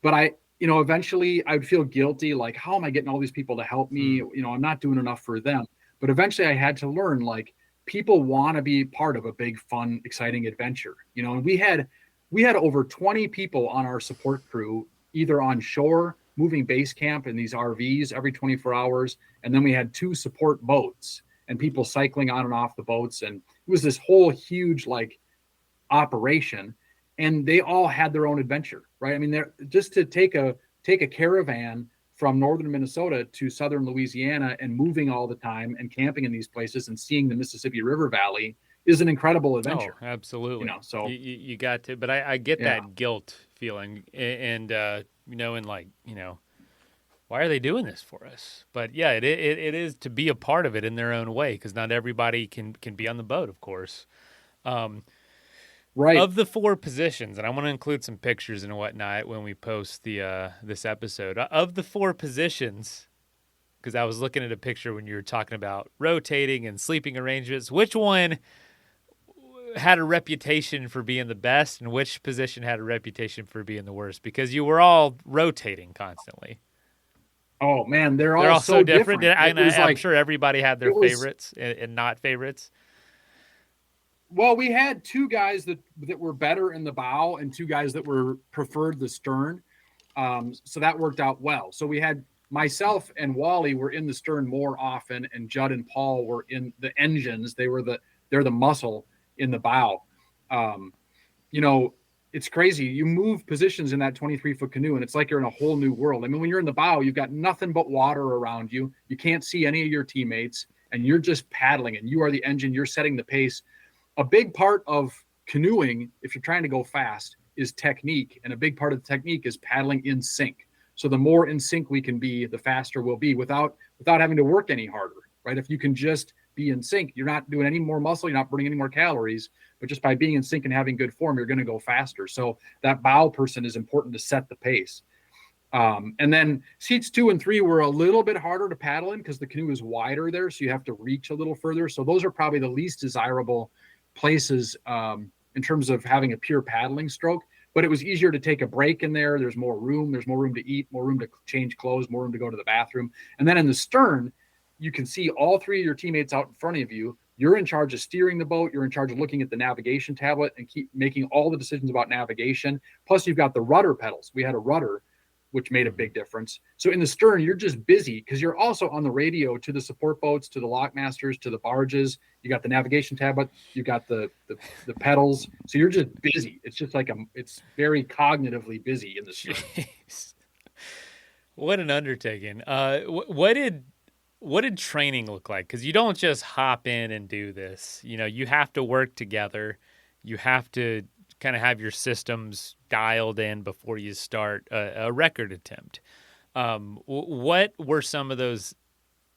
But eventually I would feel guilty, like, how am I getting all these people to help me? I'm not doing enough for them. But eventually I had to learn, like, people want to be part of a big, fun, exciting adventure, and we had over 20 people on our support crew, either on shore, moving base camp in these RVs every 24 hours. And then we had 2 support boats and people cycling on and off the boats. And it was this whole huge, like, operation. And they all had their own adventure, right? I mean, they're just to take a caravan from northern Minnesota to southern Louisiana and moving all the time and camping in these places and seeing the Mississippi River Valley is an incredible adventure. Oh, absolutely. So you got to, but I get that guilt feeling, and like, why are they doing this for us? But yeah, it is to be a part of it in their own way, because not everybody can be on the boat, of course. Right. Of the 4 positions, and I want to include some pictures and whatnot when we post the this episode. Of the 4 positions, because I was looking at a picture when you were talking about rotating and sleeping arrangements, which one had a reputation for being the best and which position had a reputation for being the worst? Because you were all rotating constantly. Oh, man, they're all so different. I'm sure everybody had their favorites and not favorites. Well, we had 2 guys that were better in the bow and 2 guys that were preferred the stern. So that worked out well. So we had myself and Wally were in the stern more often, and Judd and Paul were in the engines. They're the muscle in the bow. It's crazy. You move positions in that 23-foot canoe, and it's like you're in a whole new world. I mean, when you're in the bow, you've got nothing but water around you. You can't see any of your teammates, and you're just paddling, and you are the engine. You're setting the pace. A big part of canoeing, if you're trying to go fast, is technique. And a big part of the technique is paddling in sync. So the more in sync we can be, the faster we'll be without having to work any harder, right? If you can just be in sync, you're not doing any more muscle, you're not burning any more calories, but just by being in sync and having good form, you're going to go faster. So that bow person is important to set the pace. And then seats 2 and 3 were a little bit harder to paddle in because the canoe is wider there. So you have to reach a little further. So those are probably the least desirable places in terms of having a pure paddling stroke, but it was easier to take a break in there. There's more room to eat, more room to change clothes, more room to go to the bathroom. And then in the stern, you can see all 3 of your teammates out in front of you. You're in charge of steering the boat. You're in charge of looking at the navigation tablet and keep making all the decisions about navigation. Plus you've got the rudder pedals. We had a rudder, which made a big difference. So in the stern, you're just busy because you're also on the radio to the support boats, to the lockmasters, to the barges. You got the navigation tablet, you got the pedals. So you're just busy. It's just like it's very cognitively busy in the stern. Jeez. What an undertaking. What did training look like? Because you don't just hop in and do this. You have to work together. You have to kind of have your systems dialed in before you start a record attempt. What were some of those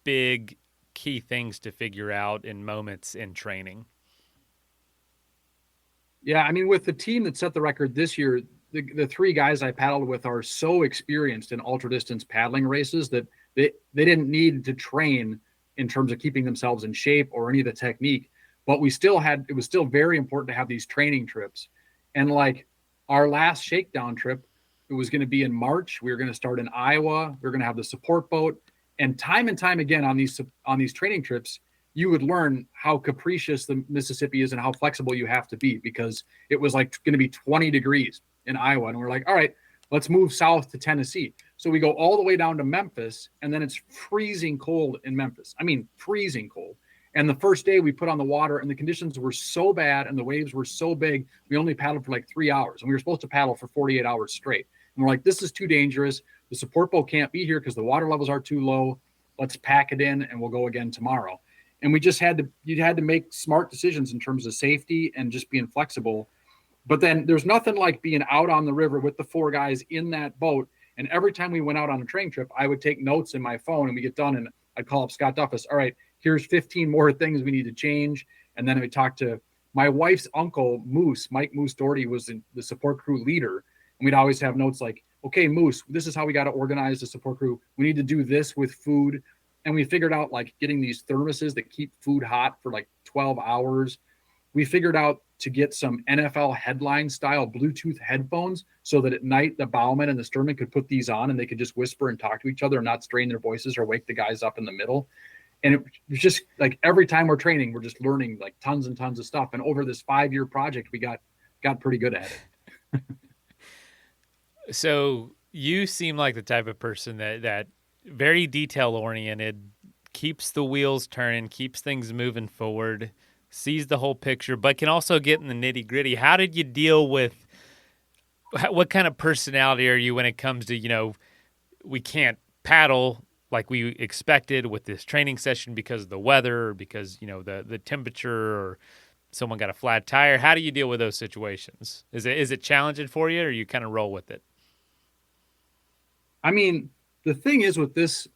big key things to figure out in moments in training? Yeah, I mean, with the team that set the record this year, the 3 guys I paddled with are so experienced in ultra distance paddling races that they didn't need to train in terms of keeping themselves in shape or any of the technique. But it was still very important to have these training trips. And like our last shakedown trip, it was going to be in March. We were going to start in Iowa. We were going to have the support boat. And time again on these training trips, you would learn how capricious the Mississippi is and how flexible you have to be, because it was like going to be 20 degrees in Iowa. And we're like, all right, let's move south to Tennessee. So we go all the way down to Memphis, and then it's freezing cold in Memphis. I mean, freezing cold. And the first day we put on the water and the conditions were so bad and the waves were so big, we only paddled for like 3 hours, and we were supposed to paddle for 48 hours straight. And we're like, this is too dangerous. The support boat can't be here because the water levels are too low. Let's pack it in and we'll go again tomorrow. And you had to make smart decisions in terms of safety and just being flexible. But then there's nothing like being out on the river with the 4 guys in that boat. And every time we went out on a training trip, I would take notes in my phone and we get done and I'd call up Scott Duffus. All right, here's 15 more things we need to change. And then I would talk to my wife's uncle, Moose, Mike Moose Doherty, was the support crew leader. And we'd always have notes like, okay, Moose, this is how we got to organize the support crew. We need to do this with food. And we figured out like getting these thermoses that keep food hot for like 12 hours. We figured out to get some NFL headline style Bluetooth headphones so that at night the bowman and the sternman could put these on and they could just whisper and talk to each other and not strain their voices or wake the guys up in the middle. And it was just like every time we're training, we're just learning like tons and tons of stuff. And over this 5-year project, we got pretty good at it. So you seem like the type of person that very detail oriented, keeps the wheels turning, keeps things moving forward, sees the whole picture, but can also get in the nitty gritty. How did you deal with, what kind of personality are you when it comes to, we can't paddle like we expected with this training session because of the weather or because, the temperature or someone got a flat tire? How do you deal with those situations? Is it challenging for you or you kind of roll with it? I mean, the thing is with this,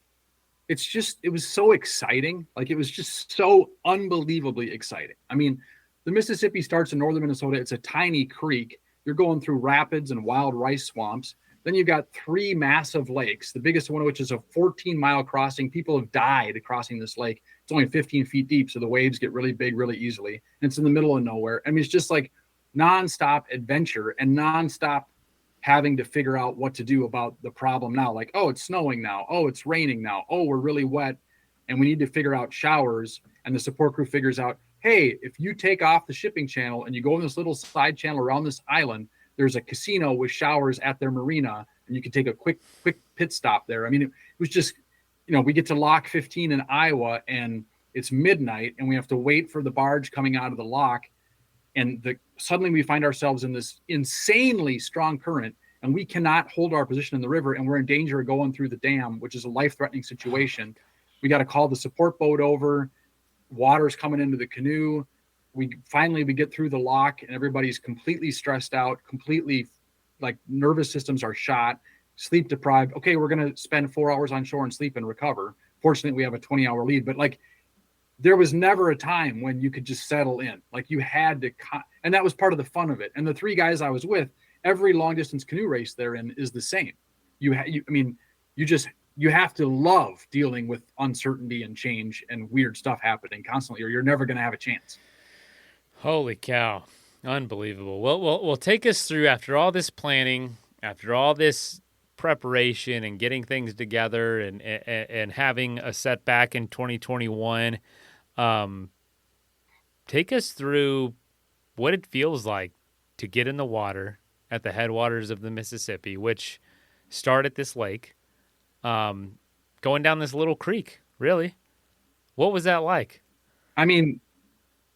it was so exciting. Like it was just so unbelievably exciting. I mean, the Mississippi starts in northern Minnesota. It's a tiny creek. You're going through rapids and wild rice swamps. Then you've got 3 massive lakes, the biggest one of which is a 14-mile crossing. People have died crossing this lake. It's only 15 feet deep, so the waves get really big really easily. And it's in the middle of nowhere. I mean, it's just like nonstop adventure and nonstop having to figure out what to do about the problem now. Like, oh, it's snowing now. Oh, it's raining now. Oh, we're really wet. And we need to figure out showers. And the support crew figures out, hey, if you take off the shipping channel and you go in this little side channel around this island, there's a casino with showers at their marina, and you can take a quick pit stop there. I mean, it was just, we get to lock 15 in Iowa and it's midnight and we have to wait for the barge coming out of the lock. And suddenly we find ourselves in this insanely strong current and we cannot hold our position in the river and we're in danger of going through the dam, which is a life-threatening situation. We got to call the support boat over. Water's coming into the canoe. We get through the lock and everybody's completely stressed out, completely like nervous systems are shot, sleep deprived. Okay, we're going to spend 4 hours on shore and sleep and recover. Fortunately, we have a 20-hour lead, but like there was never a time when you could just settle in. Like you had to, and that was part of the fun of it. And the 3 guys I was with, every long distance canoe race they're in is the same. You have to love dealing with uncertainty and change and weird stuff happening constantly, or you're never going to have a chance. Holy cow. Unbelievable. Well, take us through, after all this planning, after all this preparation and getting things together and having a setback in 2021, take us through what it feels like to get in the water at the headwaters of the Mississippi, which start at this lake, going down this little creek, really. What was that like? I mean,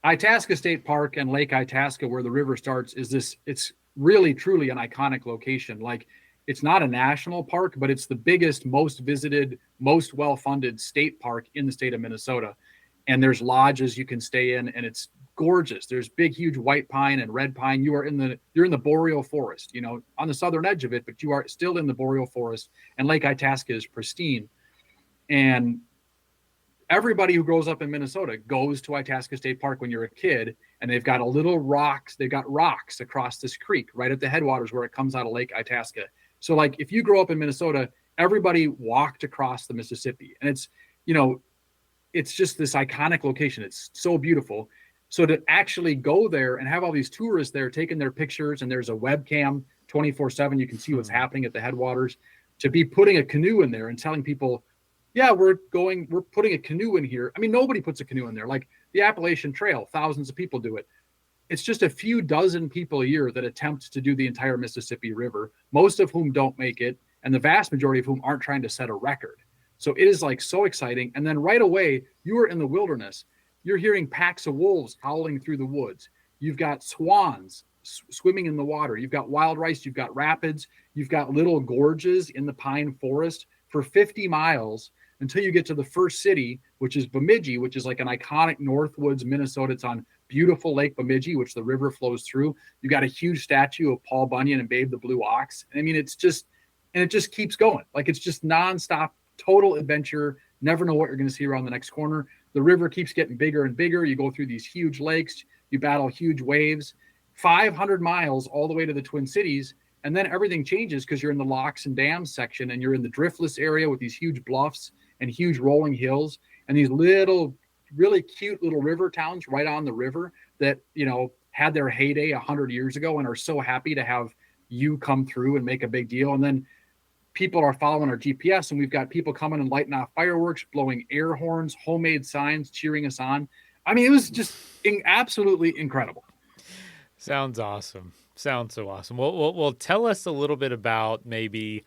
Itasca State Park and Lake Itasca, where the river starts, it's really, truly an iconic location. Like, it's not a national park, but it's the biggest, most visited, most well-funded state park in the state of Minnesota. And there's lodges you can stay in, and it's gorgeous. There's big, huge white pine and red pine. You're in the boreal forest, on the southern edge of it, but you are still in the boreal forest. And Lake Itasca is pristine. And everybody who grows up in Minnesota goes to Itasca State Park when you're a kid, and they've got they've got rocks across this creek right at the headwaters where it comes out of Lake Itasca. So like if you grow up in Minnesota, everybody walked across the Mississippi, and it's just this iconic location. It's so beautiful. So to actually go there and have all these tourists there taking their pictures, and there's a webcam 24/7, you can see what's happening at the headwaters, to be putting a canoe in there and telling people, yeah, we're putting a canoe in here. I mean, nobody puts a canoe in there. Like the Appalachian Trail, thousands of people do it. It's just a few dozen people a year that attempt to do the entire Mississippi River, most of whom don't make it, and the vast majority of whom aren't trying to set a record. So it is like so exciting. And then right away, you are in the wilderness. You're hearing packs of wolves howling through the woods. You've got swans swimming in the water. You've got wild rice. You've got rapids. You've got little gorges in the pine forest. For 50 miles, until you get to the first city, which is Bemidji, which is like an iconic Northwoods, Minnesota. It's on beautiful Lake Bemidji, which the river flows through. You got a huge statue of Paul Bunyan and Babe the Blue Ox. I mean, it's just, and it just keeps going. Like, it's just nonstop, total adventure. Never know what you're going to see around the next corner. The river keeps getting bigger and bigger. You go through these huge lakes. You battle huge waves. 500 miles all the way to the Twin Cities. And then everything changes because you're in the locks and dams section, and you're in the driftless area with these huge bluffs and huge rolling hills and these little, really cute little river towns right on the river that, you know, had their heyday 100 years ago and are so happy to have you come through and make a big deal. And then people are following our GPS, and we've got people coming and lighting off fireworks, blowing air horns, homemade signs, cheering us on. I mean, it was just absolutely incredible. Sounds awesome. Sounds so awesome. Well, tell us a little bit about maybe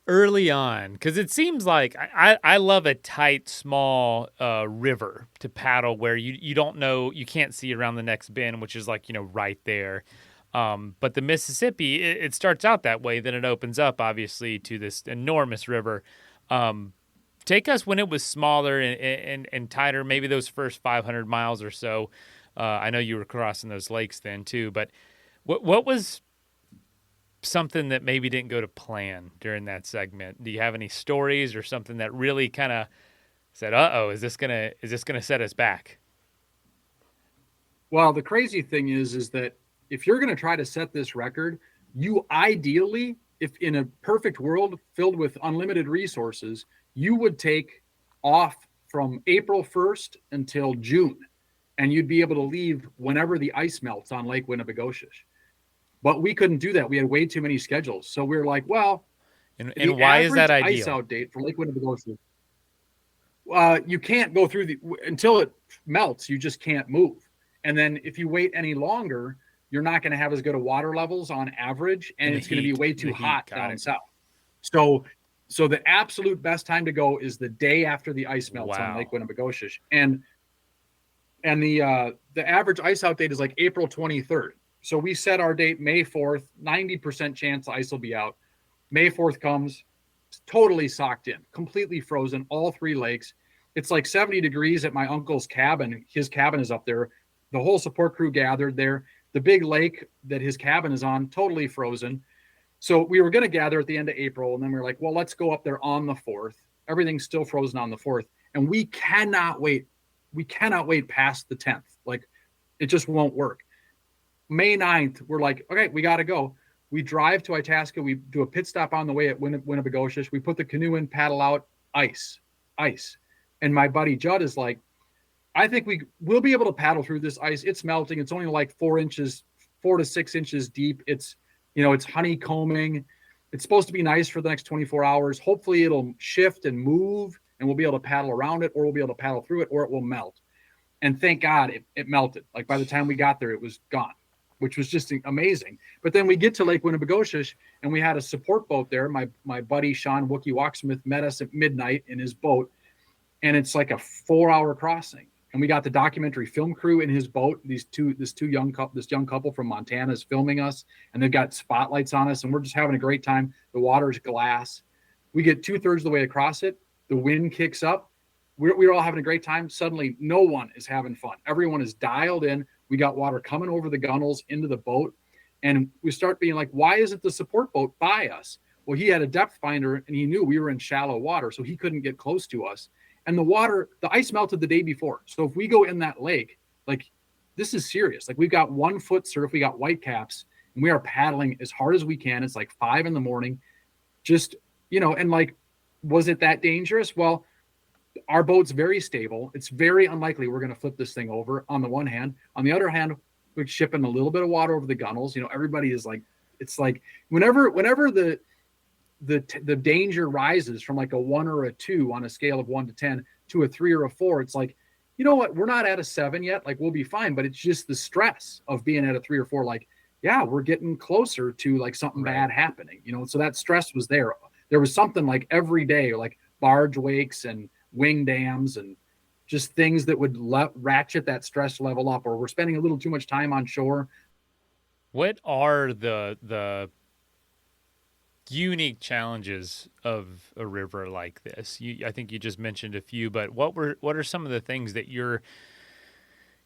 early on, because it seems like I love a tight, small river to paddle where you don't know, you can't see around the next bend, which is like, you know, right there. But the Mississippi, it starts out that way, then it opens up, obviously, to this enormous river. Take us when it was smaller and tighter, maybe those first 500 miles or so. I know you were crossing those lakes then too, but what was something that maybe didn't go to plan during that segment? Do you have any stories or something that really kind of said, "Uh-oh, is this gonna set us back?" Well, the crazy thing is that if you're going to try to set this record, you ideally, if in a perfect world filled with unlimited resources, you would take off from April 1st until June, and you'd be able to leave whenever the ice melts on Lake Winnibigoshish. But we couldn't do that. We had way too many schedules. So we were like, well, and why is that ideal? Ice out date for Lake Winnibigoshish, you can't go through until it melts. You just can't move. And then if you wait any longer, you're not going to have as good of water levels on average, and it's going to be way too hot down south. So the absolute best time to go is the day after the ice melts on Lake Winnibigoshish. And the average ice out date is like April 23rd. So we set our date May 4th, 90% chance the ice will be out. May 4th comes, totally socked in, completely frozen, all three lakes. It's like 70 degrees at my uncle's cabin. His cabin is up there. The whole support crew gathered there. The big lake that his cabin is on, totally frozen. So we were going to gather at the end of April, and then we were like, well, let's go up there on the 4th. Everything's still frozen on the 4th. And we cannot wait. We cannot wait past the 10th. Like, it just won't work. May 9th, we're like, okay, we got to go. We drive to Itasca. We do a pit stop on the way at Winnibigoshish. We put the canoe in, paddle out, ice. And my buddy Judd is like, I think we'll be able to paddle through this ice. It's melting. It's only like 4 to 6 inches deep. It's, you know, it's honeycombing. It's supposed to be nice for the next 24 hours. Hopefully it'll shift and move, and we'll be able to paddle around it, or we'll be able to paddle through it, or it will melt. And thank God it melted. Like, by the time we got there, it was gone, which was just amazing. But then we get to Lake Winnibigoshish, and we had a support boat there. My buddy Sean Wookie Walksmith met us at midnight in his boat, and it's like a 4-hour crossing. And we got the documentary film crew in his boat. This young couple from Montana is filming us, and they've got spotlights on us, and we're just having a great time. The water's glass. We get 2/3 of the way across it. The wind kicks up. We're all having a great time. Suddenly, no one is having fun. Everyone is dialed in. We got water coming over the gunnels into the boat, and we start being like, why isn't the support boat by us? Well, he had a depth finder, and he knew we were in shallow water, so he couldn't get close to us. And the ice melted the day before. So if we go in that lake, like, this is serious. Like, we've got 1 foot surf, we got white caps, and we are paddling as hard as we can. It's like 5 a.m. Just, you know, and like, was it that dangerous? Well, our boat's very stable. It's very unlikely we're going to flip this thing over on the one hand. On the other hand, we're shipping a little bit of water over the gunnels. You know, everybody is like, it's like whenever the danger rises from like a 1 or a 2 on a scale of 1 to 10 to a 3 or a 4, it's like, you know what, we're not at a 7 yet. Like, we'll be fine. But it's just the stress of being at a 3 or 4. Like, yeah, we're getting closer to like something bad happening, you know? So that stress was there. There was something like every day, like barge wakes and wing dams and just things that would ratchet that stress level up, or we're spending a little too much time on shore. What are the unique challenges of a river like this? I think you just mentioned a few, but what are some of the things that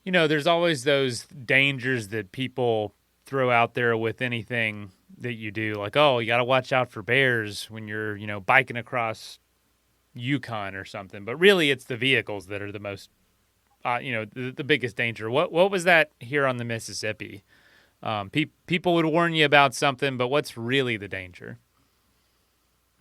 there's always those dangers that people throw out there with anything that you do, like, oh, you got to watch out for bears when you're, biking across Yukon or something. But really, it's the vehicles that are the most, the biggest danger. What was that here on the Mississippi? People would warn you about something, but what's really the danger?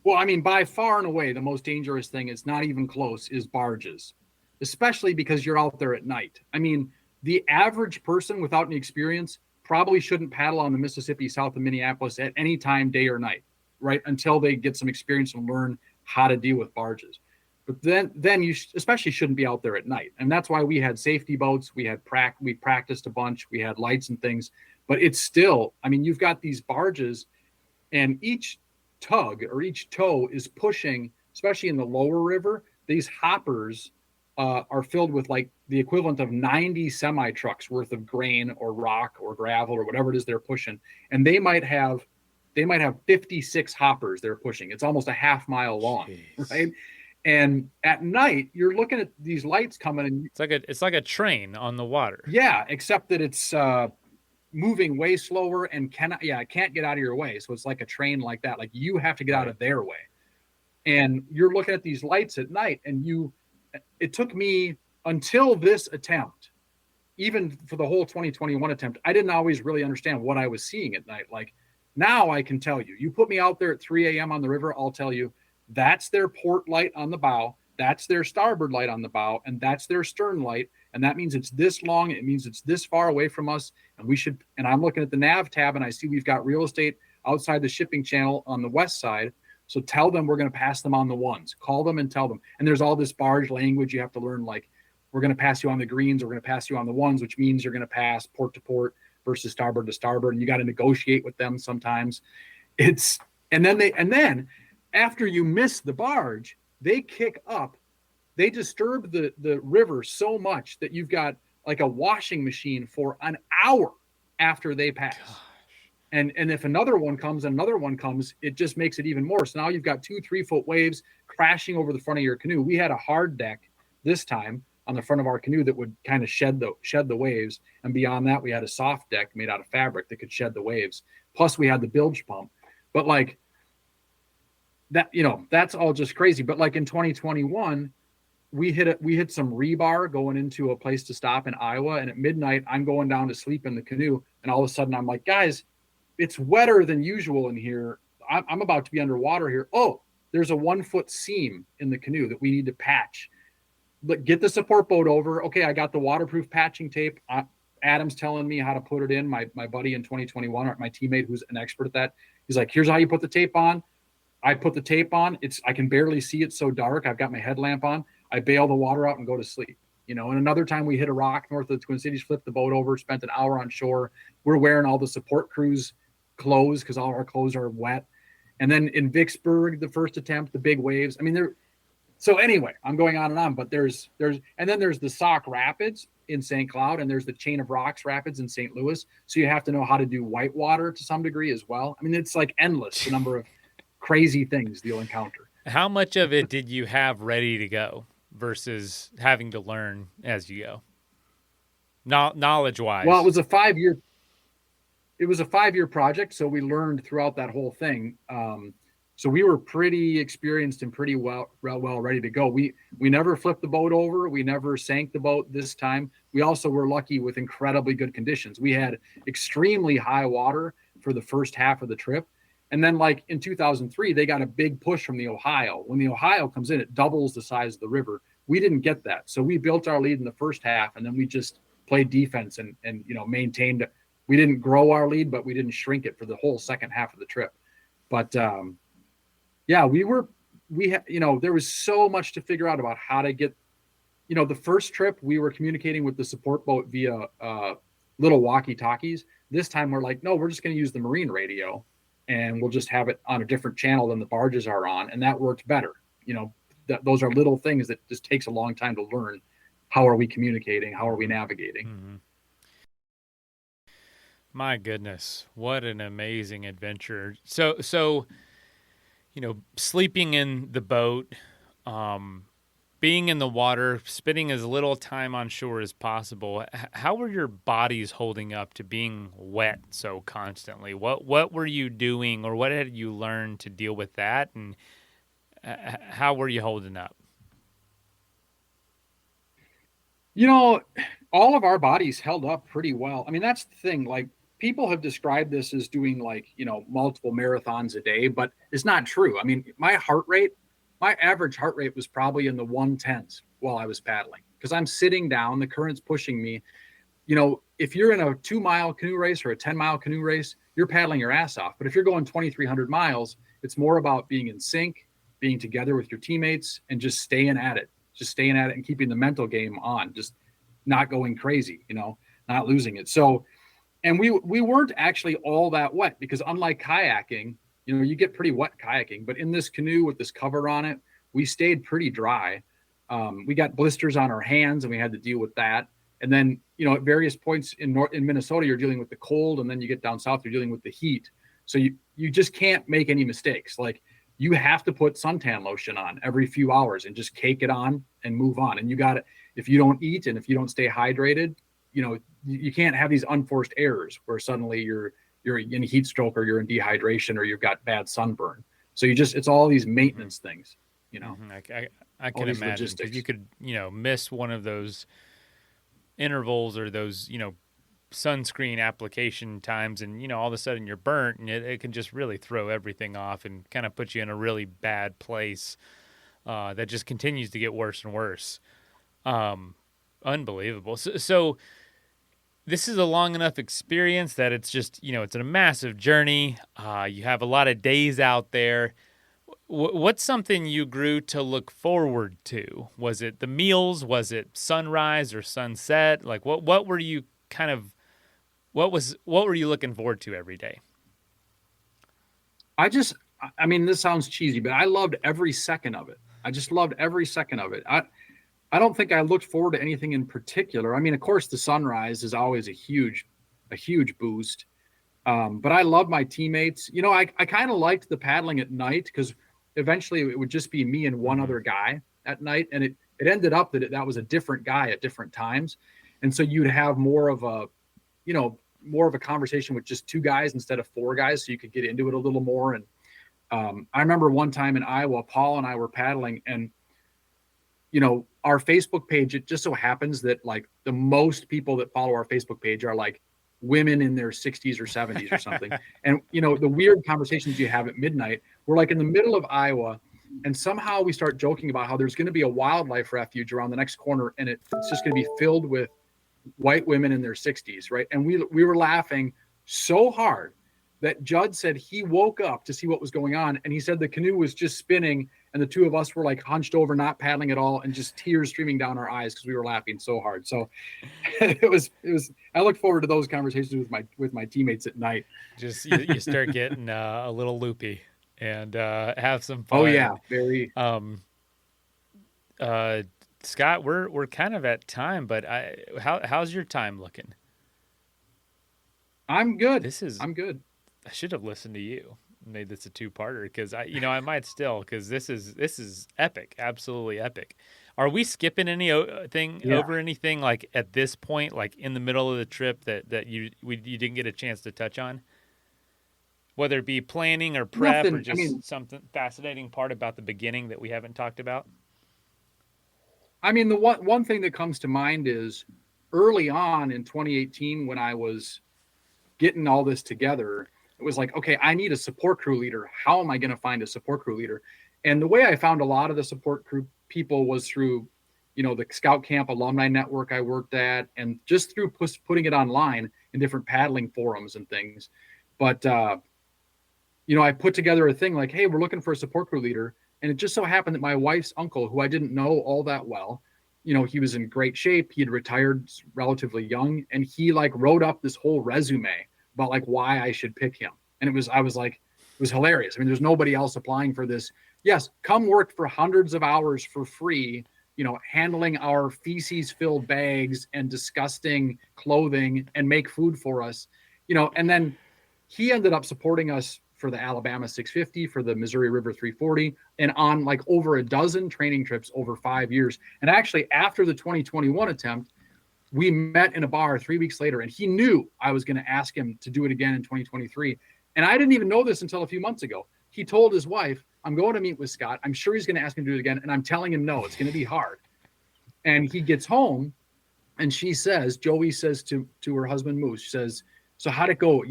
Well, I mean, by far and away, the most dangerous thing, it's not even close, is barges, especially because you're out there at night. I mean, the average person without any experience probably shouldn't paddle on the Mississippi south of Minneapolis at any time, day or night, right? Until they get some experience and learn how to deal with barges. But then you especially shouldn't be out there at night. And that's why we had safety boats. We practiced a bunch. We had lights and things. But it's still, I mean, you've got these barges, and each tug or each tow is pushing, especially in the lower river, these hoppers are filled with like the equivalent of 90 semi trucks worth of grain or rock or gravel or whatever it is they're pushing. And they might have 56 hoppers they're pushing. It's almost a half mile long. Jeez. Right? And at night, you're looking at these lights coming, and it's like a train on the water. Yeah, except that it's moving way slower and it can't get out of your way. So it's like a train like that. Like you have to get out of their way. And you're looking at these lights at night, and it took me until this attempt, even for the whole 2021 attempt, I didn't always really understand what I was seeing at night. Like now I can tell you, you put me out there at 3 a.m. on the river, I'll tell you that's their port light on the bow. That's their starboard light on the bow, and that's their stern light. And that means it's this long. It means it's this far away from us. And I'm looking at the nav tab, and I see we've got real estate outside the shipping channel on the west side. So tell them we're going to pass them on the ones. Call them and tell them. And there's all this barge language you have to learn, like we're going to pass you on the greens, we're going to pass you on the ones, which means you're going to pass port to port versus starboard to starboard. And you got to negotiate with them sometimes. And then after you miss the barge, they kick up. They disturb the river so much that you've got like a washing machine for an hour after they pass. Gosh. And if another one comes, it just makes it even more. So now you've got 2-3 foot waves crashing over the front of your canoe. We had a hard deck this time on the front of our canoe that would kind of shed the waves. And beyond that, we had a soft deck made out of fabric that could shed the waves. Plus we had the bilge pump. But like that, that's all just crazy. But like in 2021, we hit some rebar going into a place to stop in Iowa. And at midnight, I'm going down to sleep in the canoe. And all of a sudden I'm like, guys, it's wetter than usual in here. I'm about to be underwater here. Oh, there's a 1 foot seam in the canoe that we need to patch. But get the support boat over. Okay, I got the waterproof patching tape. Adam's telling me how to put it in. My buddy in 2021, or my teammate who's an expert at that, he's like, here's how you put the tape on. I put the tape on. I can barely see it, so dark. I've got my headlamp on. I bail the water out and go to sleep. And another time we hit a rock north of the Twin Cities, flipped the boat over, spent an hour on shore. We're wearing all the support crews clothes because all our clothes are wet. And then in Vicksburg, the first attempt, the big waves. I mean, so anyway, I'm going on and on, but there's the Sauk Rapids in St. Cloud, and there's the Chain of Rocks Rapids in St. Louis. So you have to know how to do whitewater to some degree as well. I mean, it's like endless, the number of crazy things you'll encounter. How much of it did you have ready to go versus having to learn as you go? Knowledge-wise. Well, it was a 5-year project, so we learned throughout that whole thing. So we were pretty experienced and pretty well ready to go. We never flipped the boat over. We never sank the boat this time. We also were lucky with incredibly good conditions. We had extremely high water for the first half of the trip. And then like in 2003, they got a big push from the Ohio. When the Ohio comes in, it doubles the size of the river. We didn't get that. So we built our lead in the first half, and then we just played defense and maintained. We didn't grow our lead, but we didn't shrink it for the whole second half of the trip. But there was so much to figure out about how to get, the first trip we were communicating with the support boat via little walkie-talkies. This time we're like, no, we're just going to use the marine radio, and we'll just have it on a different channel than the barges are on. And that worked better. Those are little things that just takes a long time to learn. How are we communicating? How are we navigating? Mm-hmm. My goodness, what an amazing adventure. So sleeping in the boat, being in the water, spending as little time on shore as possible. How were your bodies holding up to being wet so constantly? What were you doing, or what had you learned to deal with that, and how were you holding up? All of our bodies held up pretty well. I mean, that's the thing. Like, people have described this as doing multiple marathons a day, but it's not true. I mean, my average heart rate was probably in the 110s while I was paddling, because I'm sitting down, the current's pushing me. If you're in a 2-mile canoe race or a 10-mile canoe race, you're paddling your ass off. But if you're going 2,300 miles, it's more about being in sync, being together with your teammates, and just staying at it and keeping the mental game on, just not going crazy, not losing it. So, and we weren't actually all that wet, because unlike kayaking, you get pretty wet kayaking, but in this canoe with this cover on it, we stayed pretty dry. We got blisters on our hands and we had to deal with that. And then, at various points in Minnesota, you're dealing with the cold, and then you get down south, you're dealing with the heat. So you just can't make any mistakes. Like, you have to put suntan lotion on every few hours and just cake it on and move on. And you got to, if you don't eat and if you don't stay hydrated, you can't have these unforced errors where suddenly you're in heat stroke, or you're in dehydration, or you've got bad sunburn. So it's all these maintenance things, I can imagine, because you could, miss one of those intervals or those, sunscreen application times, and, all of a sudden you're burnt, and it can just really throw everything off and kind of put you in a really bad place that just continues to get worse and worse. Unbelievable. So this is a long enough experience that it's just, it's a massive journey. You have a lot of days out there. What's something you grew to look forward to? Was it the meals? Was it sunrise or sunset? Like, what were you what were you looking forward to every day? I mean, this sounds cheesy, but I loved every second of it. I just loved every second of it. I don't think I looked forward to anything in particular. I mean, of course, the sunrise is always a huge boost. But I love my teammates. I kind of liked the paddling at night, because eventually it would just be me and one other guy at night. And it ended up that was a different guy at different times. And so you'd have more of a conversation with just 2 guys instead of 4 guys. So you could get into it a little more. And I remember one time in Iowa, Paul and I were paddling, and our Facebook page, it just so happens that like the most people that follow our Facebook page are like women in their 60s or 70s or something. And, the weird conversations you have at midnight, we're like in the middle of Iowa, and somehow we start joking about how there's going to be a wildlife refuge around the next corner, and it's just going to be filled with white women in their 60s, right? And we were laughing so hard that Judd said he woke up to see what was going on, and he said the canoe was just spinning, and the 2 of us were like hunched over, not paddling at all, and just tears streaming down our eyes because we were laughing so hard. So it was. I look forward to those conversations with my teammates at night. Just you start getting a little loopy and have some fun. Oh yeah, very. Scott, we're kind of at time, but how's your time looking? I'm good. I'm good. I should have listened to you. Made this a 2-parter, because I might still, because this is epic, absolutely epic. Are we skipping over anything like at this point, like in the middle of the trip that you didn't get a chance to touch on? Whether it be planning or prep, or just something fascinating part about the beginning that we haven't talked about. I mean, the one thing that comes to mind is early on in 2018, when I was getting all this together, it was like, okay, I need a support crew leader. How am I going to find a support crew leader? And the way I found a lot of the support crew people was through, the Scout Camp alumni network I worked at, and just through putting it online in different paddling forums and things. But, I put together a thing like, hey, we're looking for a support crew leader. And it just so happened that my wife's uncle, who I didn't know all that well, he was in great shape. He had retired relatively young, and he like wrote up this whole resume about like why I should pick him. And it was hilarious. I mean, there's nobody else applying for this. Yes, come work for hundreds of hours for free, handling our feces-filled bags and disgusting clothing, and make food for us, and then he ended up supporting us for the Alabama 650, for the Missouri River 340, and on like over a dozen training trips over 5 years. And actually, after the 2021 attempt, we met in a bar 3 weeks later, and he knew I was going to ask him to do it again in 2023. And I didn't even know this until a few months ago. He told his wife, I'm going to meet with Scott. I'm sure he's going to ask me to do it again. And I'm telling him, no, it's going to be hard. And he gets home, and Joey says to her husband, Moose, she says, so how'd it go?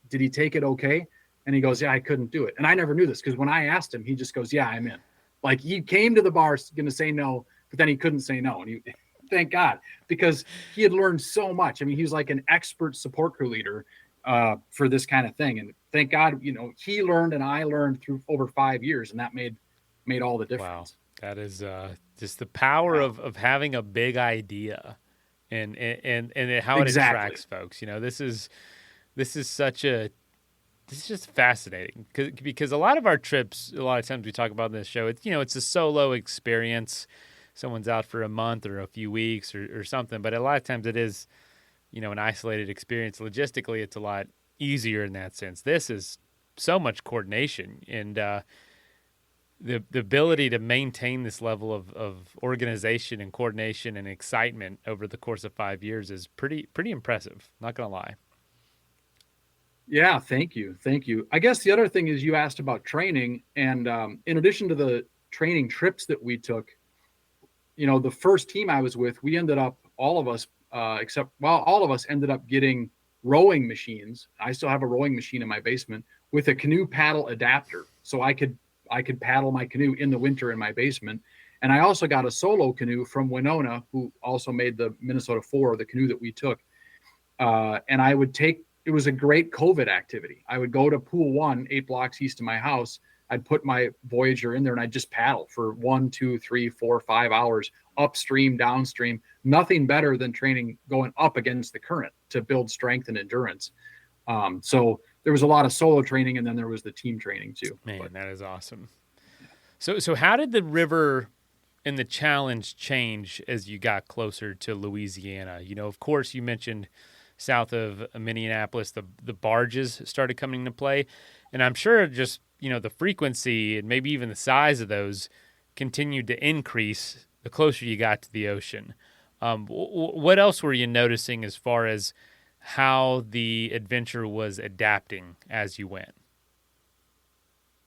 Did he take it okay? And he goes, yeah, I couldn't do it. And I never knew this, because when I asked him, he just goes, yeah, I'm in. Like, he came to the bar going to say no, but then he couldn't say no. And thank God, because he had learned so much. I mean, he was like an expert support crew leader for this kind of thing. And thank God, he learned and I learned through over 5 years, and that made all the difference. Wow. That is just the power of having a big idea and how it attracts folks. This is just fascinating because a lot of our trips, a lot of times we talk about in this show, it's a solo experience. Someone's out for a month or a few weeks or something, but a lot of times it is, an isolated experience. Logistically, it's a lot easier in that sense. This is so much coordination, and the ability to maintain this level of organization and coordination and excitement over the course of 5 years is pretty impressive. Not gonna lie. Yeah, thank you. I guess the other thing is, you asked about training, and in addition to the training trips that we took, the first team I was with, we ended up, all of us ended up getting rowing machines. I still have a rowing machine in my basement with a canoe paddle adapter, so I could paddle my canoe in the winter in my basement. And I also got a solo canoe from Winona, who also made the Minnesota 4, the canoe that we took. And it was a great COVID activity. I would go to Pool 1, 8 blocks east of my house. I'd put my Voyager in there and I'd just paddle for 1, 2, 3, 4, 5 hours upstream, downstream. Nothing better than training going up against the current to build strength and endurance. So there was a lot of solo training, and then there was the team training too. Man, that is awesome. So how did the river and the challenge change as you got closer to Louisiana? Of course, you mentioned south of Minneapolis, the barges started coming into play, and I'm sure just the frequency and maybe even the size of those continued to increase the closer you got to the ocean. What else were you noticing as far as how the adventure was adapting as you went?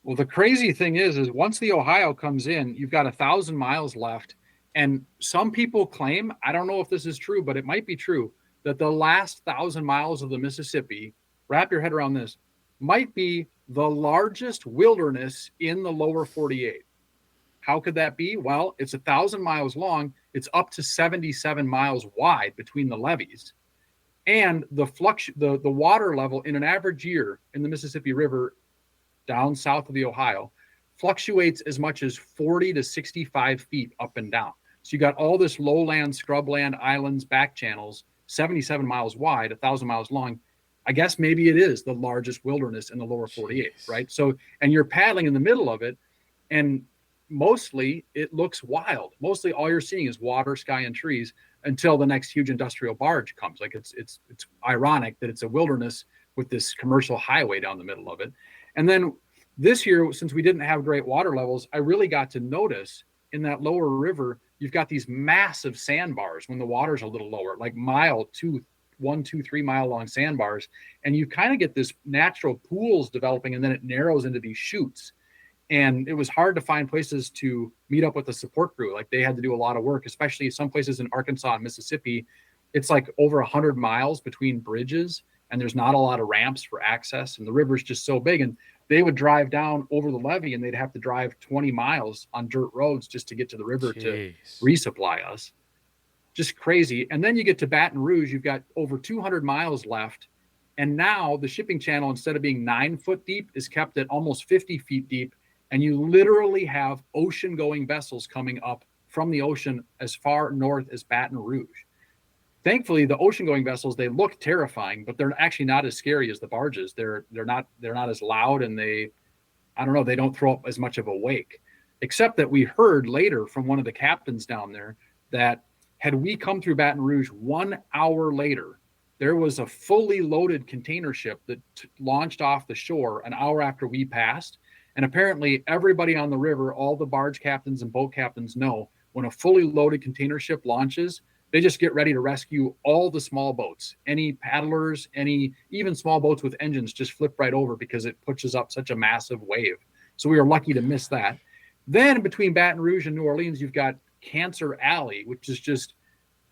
Well, the crazy thing is once the Ohio comes in, you've got 1,000 miles left. And some people claim, I don't know if this is true, but it might be true, that the last 1,000 miles of the Mississippi, wrap your head around this, might be the largest wilderness in the lower 48. How could that be? Well, it's 1,000 miles long. It's up to 77 miles wide between the levees. And the water level in an average year in the Mississippi River down south of the Ohio fluctuates as much as 40 to 65 feet up and down. So you got all this lowland, scrubland, islands, back channels, 77 miles wide, 1,000 miles long. I guess maybe it is the largest wilderness in the lower 48, right? So, and you're paddling in the middle of it, and mostly it looks wild. Mostly all you're seeing is water, sky, and trees until the next huge industrial barge comes. Like it's ironic that it's a wilderness with this commercial highway down the middle of it. And then this year, since we didn't have great water levels, I really got to notice in that lower river, you've got these massive sandbars when the water's a little lower, like 1, 2, 3 mile long sandbars. And you kind of get this natural pools developing, and then it narrows into these chutes. And it was hard to find places to meet up with the support crew. Like, they had to do a lot of work, especially some places in Arkansas and Mississippi. It's like over 100 miles between bridges, and there's not a lot of ramps for access. And the river's just so big. And they would drive down over the levee, and they'd have to drive 20 miles on dirt roads just to get to the river to resupply us. Just crazy. And then you get to Baton Rouge, you've got over 200 miles left. And now the shipping channel, instead of being 9 foot deep, is kept at almost 50 feet deep. And you literally have ocean-going vessels coming up from the ocean as far north as Baton Rouge. Thankfully, the ocean-going vessels, they look terrifying, but they're actually not as scary as the barges. They're not as loud, and they don't throw up as much of a wake. Except that we heard later from one of the captains down there that had we come through Baton Rouge 1 hour later, there was a fully loaded container ship that launched off the shore an hour after we passed. And apparently everybody on the river, all the barge captains and boat captains know when a fully loaded container ship launches, they just get ready to rescue all the small boats, any paddlers, even small boats with engines just flip right over because it pushes up such a massive wave. So we were lucky to miss that. Then between Baton Rouge and New Orleans, you've got Cancer Alley, which is just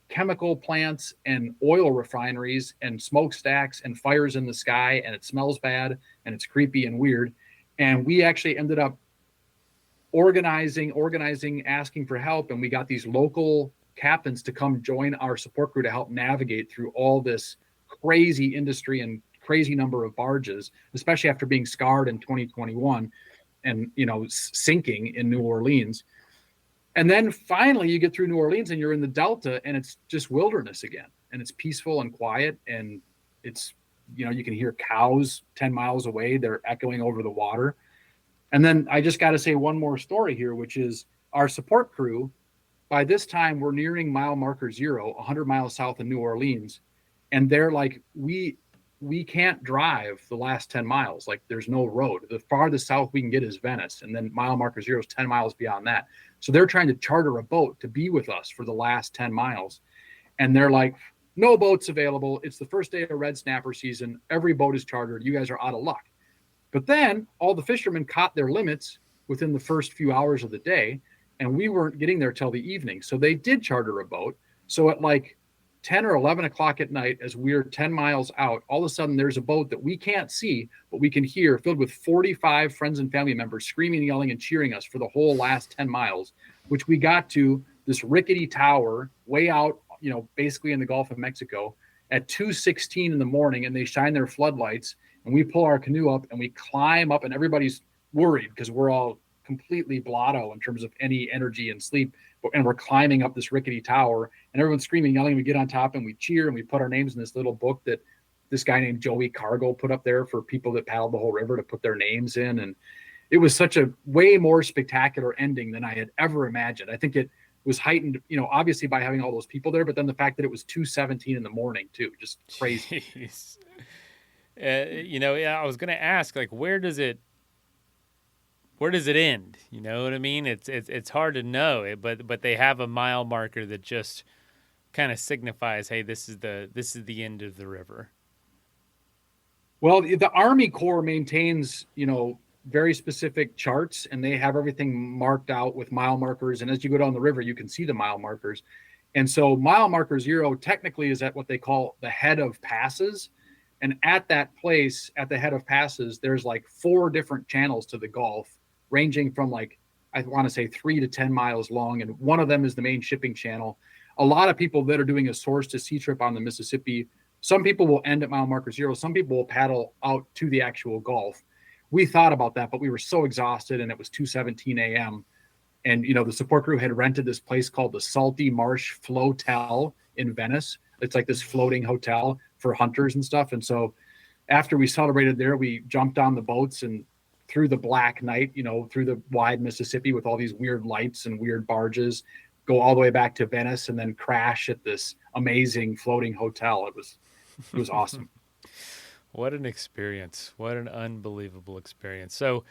chemical plants and oil refineries and smokestacks and fires in the sky, and it smells bad and it's creepy and weird. And we actually ended up organizing, asking for help, and we got these local captains to come join our support crew to help navigate through all this crazy industry and crazy number of barges, especially after being scarred in 2021 and sinking in New Orleans. And then finally you get through New Orleans and you're in the Delta, and it's just wilderness again, and it's peaceful and quiet, and it's you can hear cows 10 miles away, they're echoing over the water. And then I just got to say one more story here, which is our support crew. By this time, we're nearing mile marker 0, 100 miles south of New Orleans. And they're like, we can't drive the last 10 miles. Like, there's no road. The farthest south we can get is Venice. And then mile marker 0 is 10 miles beyond that. So they're trying to charter a boat to be with us for the last 10 miles. And they're like, no boats available. It's the first day of red snapper season. Every boat is chartered. You guys are out of luck. But then all the fishermen caught their limits within the first few hours of the day, and we weren't getting there till the evening. So they did charter a boat. So at like 10 or 11 o'clock at night, as we're 10 miles out, all of a sudden there's a boat that we can't see, but we can hear, filled with 45 friends and family members screaming, yelling, and cheering us for the whole last 10 miles, which we got to this rickety tower way out, basically in the Gulf of Mexico at 2:16 in the morning, and they shine their floodlights, and we pull our canoe up and we climb up, and everybody's worried because we're all completely blotto in terms of any energy and sleep. And we're climbing up this rickety tower, and everyone's screaming, yelling. We get on top and we cheer, and we put our names in this little book that this guy named Joey Cargill put up there for people that paddled the whole river to put their names in. And it was such a way more spectacular ending than I had ever imagined. I think it was heightened, obviously by having all those people there, but then the fact that it was 2:17 in the morning too, just crazy. I was going to ask, like, where does it end? You know what I mean? It's hard to know, but they have a mile marker that just kind of signifies, hey, this is the end of the river. Well, the Army Corps maintains, very specific charts, and they have everything marked out with mile markers. And as you go down the river, you can see the mile markers. And so mile marker 0 technically is at what they call the head of passes. And at that place, at the head of passes, there's like 4 different channels to the Gulf, ranging from like, I want to say 3 to 10 miles long. And one of them is the main shipping channel. A lot of people that are doing a source to sea trip on the Mississippi, some people will end at mile marker 0. Some people will paddle out to the actual Gulf. We thought about that, but we were so exhausted, and it was 2:17 a.m. And, the support crew had rented this place called the Salty Marsh Flotel in Venice. It's like this floating hotel for hunters and stuff. And so after we celebrated there, we jumped on the boats and through the black night, through the wide Mississippi with all these weird lights and weird barges, go all the way back to Venice and then crash at this amazing floating hotel. It was awesome. What an experience. What an unbelievable experience. So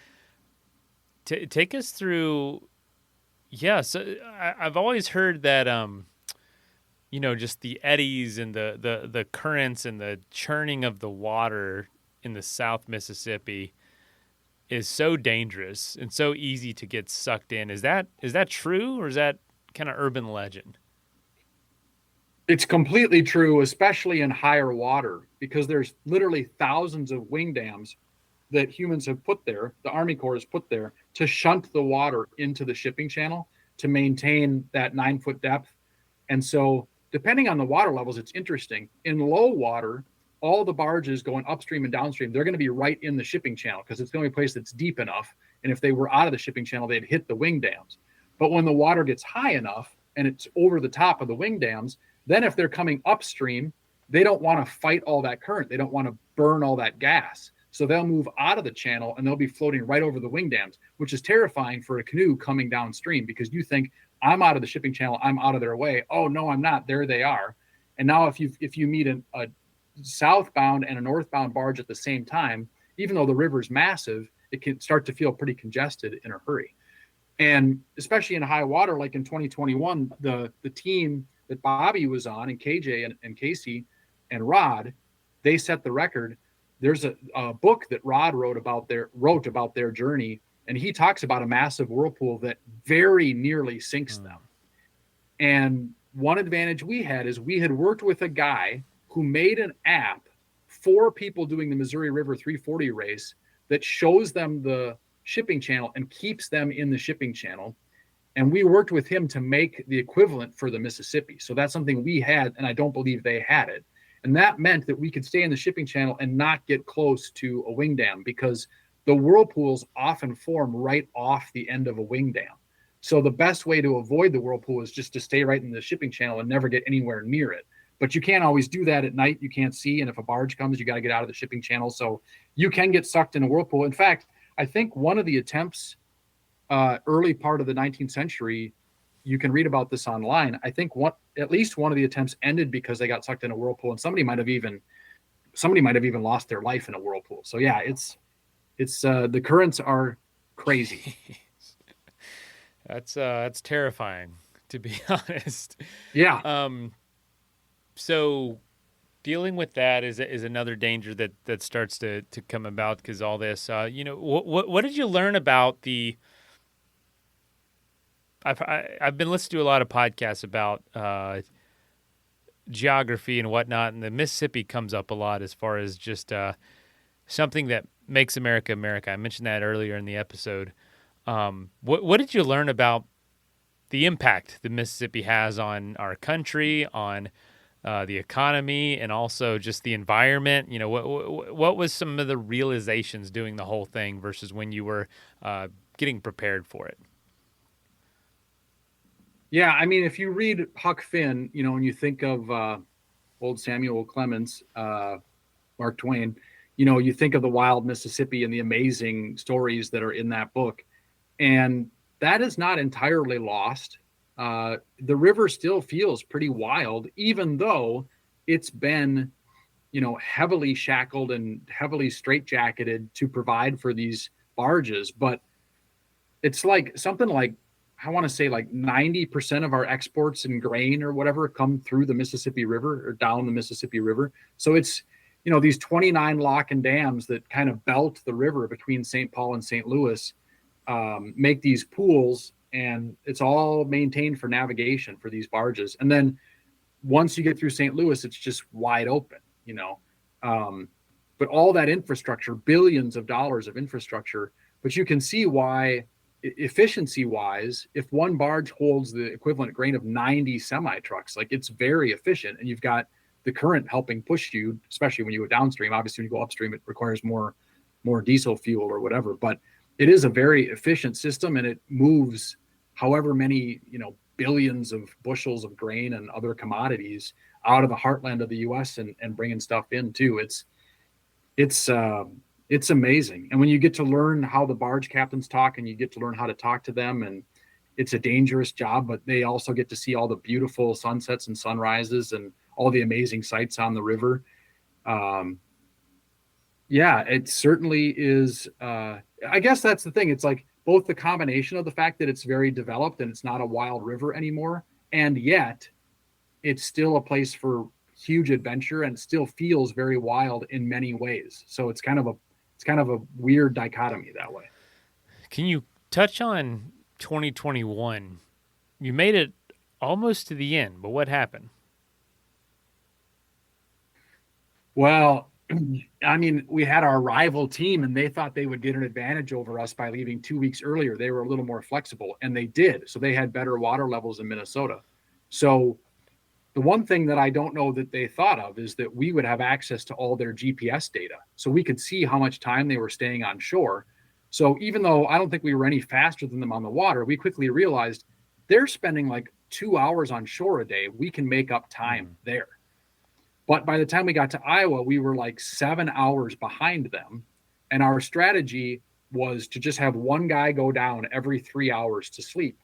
take us through, so I've always heard that, just the eddies and the currents and the churning of the water in the South Mississippi is so dangerous and so easy to get sucked in. Is that true, or is that kind of urban legend? It's completely true, especially in higher water, because there's literally thousands of wing dams that humans have put there, the Army Corps has put there, to shunt the water into the shipping channel to maintain that 9-foot depth. And so depending on the water levels, it's interesting. In low water, all the barges going upstream and downstream, they're going to be right in the shipping channel because it's the only place that's deep enough. And if they were out of the shipping channel, they'd hit the wing dams. But when the water gets high enough and it's over the top of the wing dams, then if they're coming upstream, they don't want to fight all that current. They don't want to burn all that gas. So they'll move out of the channel and they'll be floating right over the wing dams, which is terrifying for a canoe coming downstream because you think, I'm out of the shipping channel, I'm out of their way. Oh, no, I'm not. There they are. And now if you meet a southbound and a northbound barge at the same time, even though the river's massive, it can start to feel pretty congested in a hurry. And especially in high water, like in 2021, the team that Bobby was on, and KJ and Casey and Rod, they set the record. There's a book that Rod wrote about their journey, and he talks about a massive whirlpool that very nearly sinks them. And one advantage we had is we had worked with a guy who made an app for people doing the Missouri River 340 race that shows them the shipping channel and keeps them in the shipping channel. And we worked with him to make the equivalent for the Mississippi. So that's something we had, and I don't believe they had it. And that meant that we could stay in the shipping channel and not get close to a wing dam, because the whirlpools often form right off the end of a wing dam. So the best way to avoid the whirlpool is just to stay right in the shipping channel and never get anywhere near it. But you can't always do that at night. You can't see. And if a barge comes, you got to get out of the shipping channel. So you can get sucked in a whirlpool. In fact, I think one of the attempts early part of the 19th century, you can read about this online. I think at least one of the attempts ended because they got sucked in a whirlpool, and somebody might have even lost their life in a whirlpool. So yeah, it's the currents are crazy. That's terrifying, to be honest. Yeah. So dealing with that is another danger that starts to come about, because all this, what did you learn about the? I've been listening to a lot of podcasts about geography and whatnot, and the Mississippi comes up a lot as far as just something that makes America America. I mentioned that earlier in the episode. What did you learn about the impact the Mississippi has on our country, on the economy, and also just the environment? You know, what was some of the realizations doing the whole thing versus when you were getting prepared for it? Yeah, I mean, if you read Huck Finn, and you think of old Samuel Clemens, Mark Twain, you think of the wild Mississippi and the amazing stories that are in that book. And that is not entirely lost. The river still feels pretty wild, even though it's been, heavily shackled and heavily straitjacketed to provide for these barges. But it's like something like, I want to say like 90% of our exports in grain or whatever come through the Mississippi River or down the Mississippi River. So it's, these 29 lock and dams that kind of belt the river between St. Paul and St. Louis make these pools, and it's all maintained for navigation for these barges. And then once you get through St. Louis, it's just wide open, but all that infrastructure, billions of dollars of infrastructure, but you can see why, efficiency wise, if one barge holds the equivalent grain of 90 semi trucks, like it's very efficient, and you've got the current helping push you, especially when you go downstream. Obviously, when you go upstream, it requires more diesel fuel or whatever, but it is a very efficient system, and it moves however many, billions of bushels of grain and other commodities out of the heartland of the U.S. and bringing stuff in too. It's amazing. And when you get to learn how the barge captains talk, and you get to learn how to talk to them, and it's a dangerous job, but they also get to see all the beautiful sunsets and sunrises and all the amazing sights on the river. Yeah, it certainly is. I guess that's the thing. It's like both the combination of the fact that it's very developed and it's not a wild river anymore, and yet it's still a place for huge adventure, and it still feels very wild in many ways. So it's kind of a weird dichotomy that way. Can you touch on 2021? You made it almost to the end, but what happened? Well, I mean, we had our rival team, and they thought they would get an advantage over us by leaving 2 weeks earlier. They were a little more flexible, and they did. So they had better water levels in Minnesota. So the one thing that I don't know that they thought of is that we would have access to all their GPS data. So we could see how much time they were staying on shore. So even though I don't think we were any faster than them on the water, we quickly realized they're spending like 2 hours on shore a day. We can make up time there. But by the time we got to Iowa, we were like 7 hours behind them. And our strategy was to just have one guy go down every 3 hours to sleep.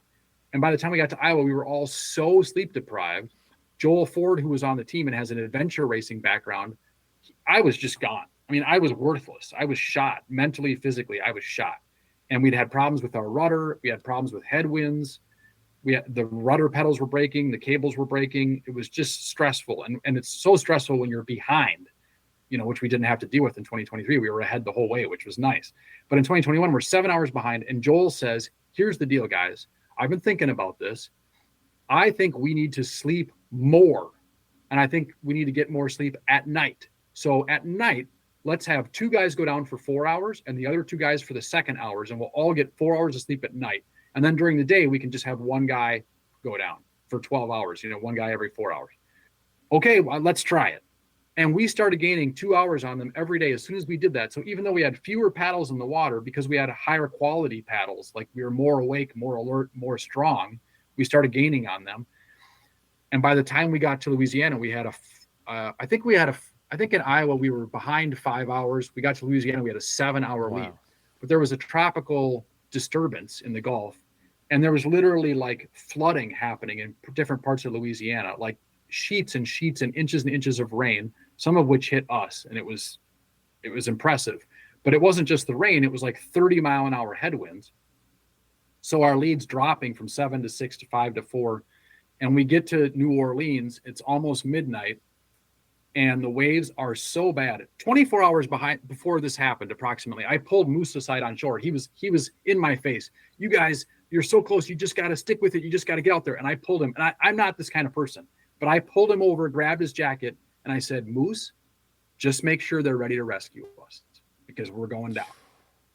And by the time we got to Iowa, we were all so sleep deprived. Joel Ford, who was on the team and has an adventure racing background, I was just gone. I mean, I was worthless. I was shot mentally, physically. I was shot. And we'd had problems with our rudder. We had problems with headwinds. The rudder pedals were breaking. The cables were breaking. It was just stressful. And it's so stressful when you're behind, which we didn't have to deal with in 2023. We were ahead the whole way, which was nice. But in 2021, we're 7 hours behind. And Joel says, here's the deal, guys. I've been thinking about this. I think we need to sleep more. And I think we need to get more sleep at night. So at night, let's have 2 guys go down for 4 hours and the other 2 guys for the second hours. And we'll all get 4 hours of sleep at night. And then during the day, we can just have 1 guy go down for 12 hours, 1 guy every 4 hours. Okay, well, let's try it. And we started gaining 2 hours on them every day as soon as we did that. So even though we had fewer paddles in the water, because we had higher quality paddles, like we were more awake, more alert, more strong, we started gaining on them. And by the time we got to Louisiana, we had I think in Iowa, we were behind 5 hours. We got to Louisiana, we had a 7-hour lead. But there was a tropical disturbance in the Gulf. And there was literally like flooding happening in different parts of Louisiana, like sheets and sheets and inches of rain, some of which hit us. And it was impressive. But it wasn't just the rain. It was like 30-mile-an-hour headwinds. So our lead's dropping from 7 to 6 to 5 to 4. And we get to New Orleans. It's almost midnight. And the waves are so bad. 24 hours before this happened, approximately, I pulled Moose aside on shore. He was in my face. You guys, you're so close. You just got to stick with it. You just got to get out there. And I pulled him. And I'm not this kind of person. But I pulled him over, grabbed his jacket, and I said, Moose, just make sure they're ready to rescue us because we're going down.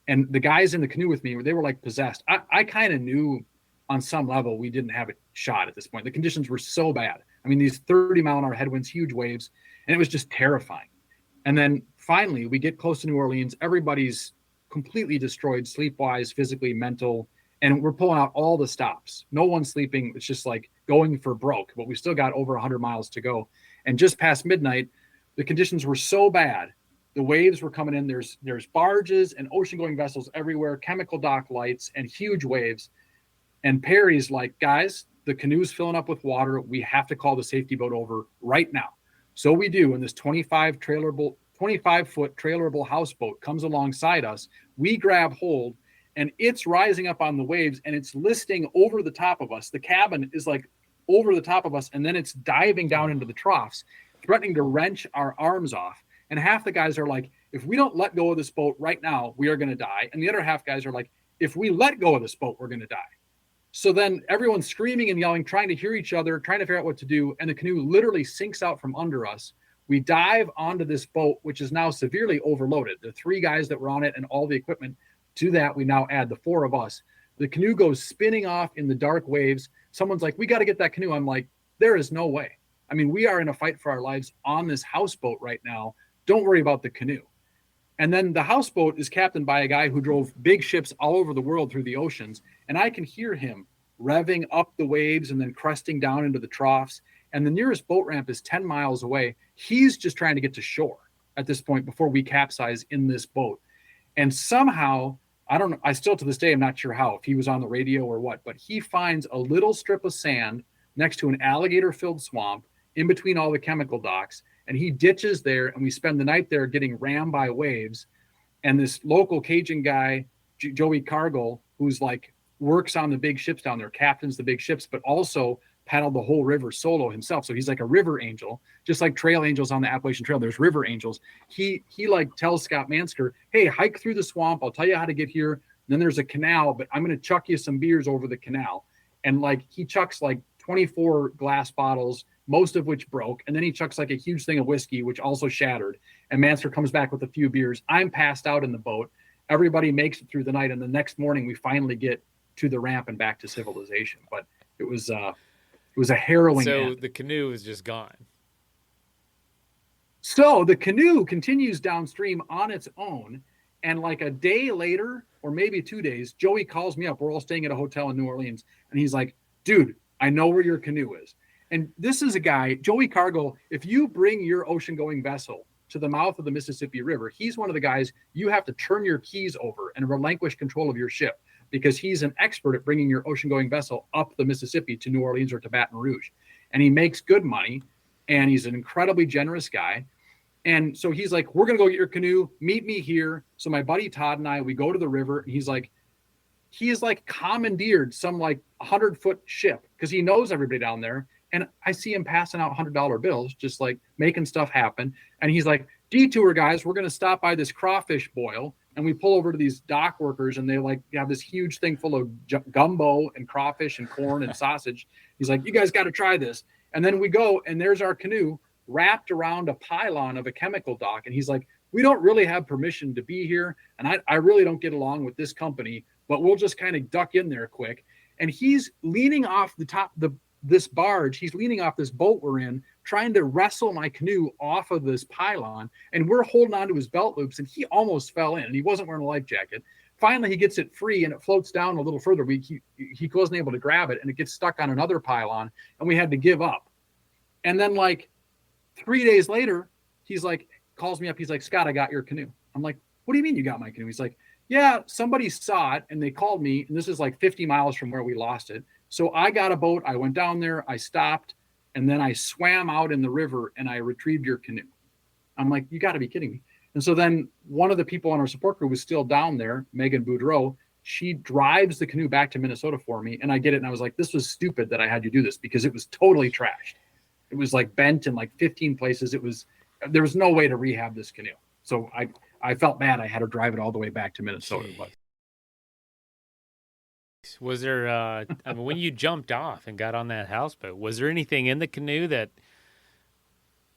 And the guys in the canoe with me, they were like possessed. I kind of knew on some level we didn't have a shot at this point. The conditions were so bad. I mean, these 30-mile-an-hour headwinds, huge waves, and it was just terrifying. And then finally, we get close to New Orleans. Everybody's completely destroyed sleep-wise, physically, mental, and we're pulling out all the stops. No one's sleeping. It's just like going for broke, but we still got over 100 miles to go. And just past midnight, the conditions were so bad. The waves were coming in. There's barges and ocean-going vessels everywhere, chemical dock lights, and huge waves. And Perry's like, guys, the canoe's filling up with water. We have to call the safety boat over right now. So we do, and this 25-foot trailerable houseboat comes alongside us. We grab hold, and it's rising up on the waves, and it's listing over the top of us. The cabin is like over the top of us, and then it's diving down into the troughs, threatening to wrench our arms off. And half the guys are like, if we don't let go of this boat right now, we are going to die. And the other half guys are like, if we let go of this boat, we're going to die. So then everyone's screaming and yelling, trying to hear each other, trying to figure out what to do. And the canoe literally sinks out from under us. We dive onto this boat, which is now severely overloaded. The 3 guys that were on it and all the equipment. To that, we now add the 4 of us. The canoe goes spinning off in the dark waves. Someone's like, we got to get that canoe. I'm like, there is no way. I mean, we are in a fight for our lives on this houseboat right now. Don't worry about the canoe. And then the houseboat is captained by a guy who drove big ships all over the world through the oceans. And I can hear him revving up the waves and then cresting down into the troughs. And the nearest boat ramp is 10 miles away. He's just trying to get to shore at this point before we capsize in this boat. And somehow, I don't know, I still to this day, I'm not sure how, if he was on the radio or what, but he finds a little strip of sand next to an alligator-filled swamp in between all the chemical docks. And he ditches there, and we spend the night there getting rammed by waves. And this local Cajun guy, Joey Cargill, who's like works on the big ships down there, captains the big ships, but also paddled the whole river solo himself. So he's like a river angel, just like trail angels on the Appalachian Trail. There's river angels. He like tells Scott Mansker, hey, hike through the swamp. I'll tell you how to get here. And then there's a canal, but I'm going to chuck you some beers over the canal. And like he chucks like 24 glass bottles, most of which broke. And then he chucks like a huge thing of whiskey, which also shattered. And Mansker comes back with a few beers. I'm passed out in the boat. Everybody makes it through the night. And the next morning we finally get to the ramp and back to civilization. But it was a harrowing end. So the canoe is just gone. So the canoe continues downstream on its own. And like a day later, or maybe 2 days, Joey calls me up. We're all staying at a hotel in New Orleans. And he's like, dude, I know where your canoe is. And this is a guy, Joey Cargill, if you bring your ocean-going vessel to the mouth of the Mississippi River, he's one of the guys you have to turn your keys over and relinquish control of your ship because he's an expert at bringing your ocean-going vessel up the Mississippi to New Orleans or to Baton Rouge. And he makes good money, and he's an incredibly generous guy. And so he's like, we're going to go get your canoe. Meet me here. So my buddy Todd and I, we go to the river, and he is like commandeered some like 100-foot ship because he knows everybody down there. And I see him passing out $100 bills, just like making stuff happen. And he's like, detour guys, we're going to stop by this crawfish boil. And we pull over to these dock workers, and they like have this huge thing full of gumbo and crawfish and corn and sausage. He's like, you guys got to try this. And then we go, and there's our canoe wrapped around a pylon of a chemical dock. And he's like, we don't really have permission to be here. And I really don't get along with this company, but we'll just kind of duck in there quick. And he's leaning off the top, this barge, he's leaning off this boat we're in, trying to wrestle my canoe off of this pylon. And we're holding onto his belt loops, and he almost fell in, and he wasn't wearing a life jacket. Finally, he gets it free, and it floats down a little further. He wasn't able to grab it, and it gets stuck on another pylon, and we had to give up. And then like 3 days later, he's like, calls me up. He's like, Scott, I got your canoe. I'm like, what do you mean you got my canoe? He's like, yeah, somebody saw it and they called me, and this is like 50 miles from where we lost it. So I got a boat. I went down there, I stopped, and then I swam out in the river and I retrieved your canoe. I'm like, you got to be kidding me. And so then one of the people on our support crew was still down there, Megan Boudreau. She drives the canoe back to Minnesota for me, and I get it. And I was like, this was stupid that I had you do this, because it was totally trashed. It was like bent in like 15 places. There was no way to rehab this canoe. So I felt bad. I had to drive it all the way back to Minnesota. But was there, I mean, when you jumped off and got on that houseboat, was there anything in the canoe that,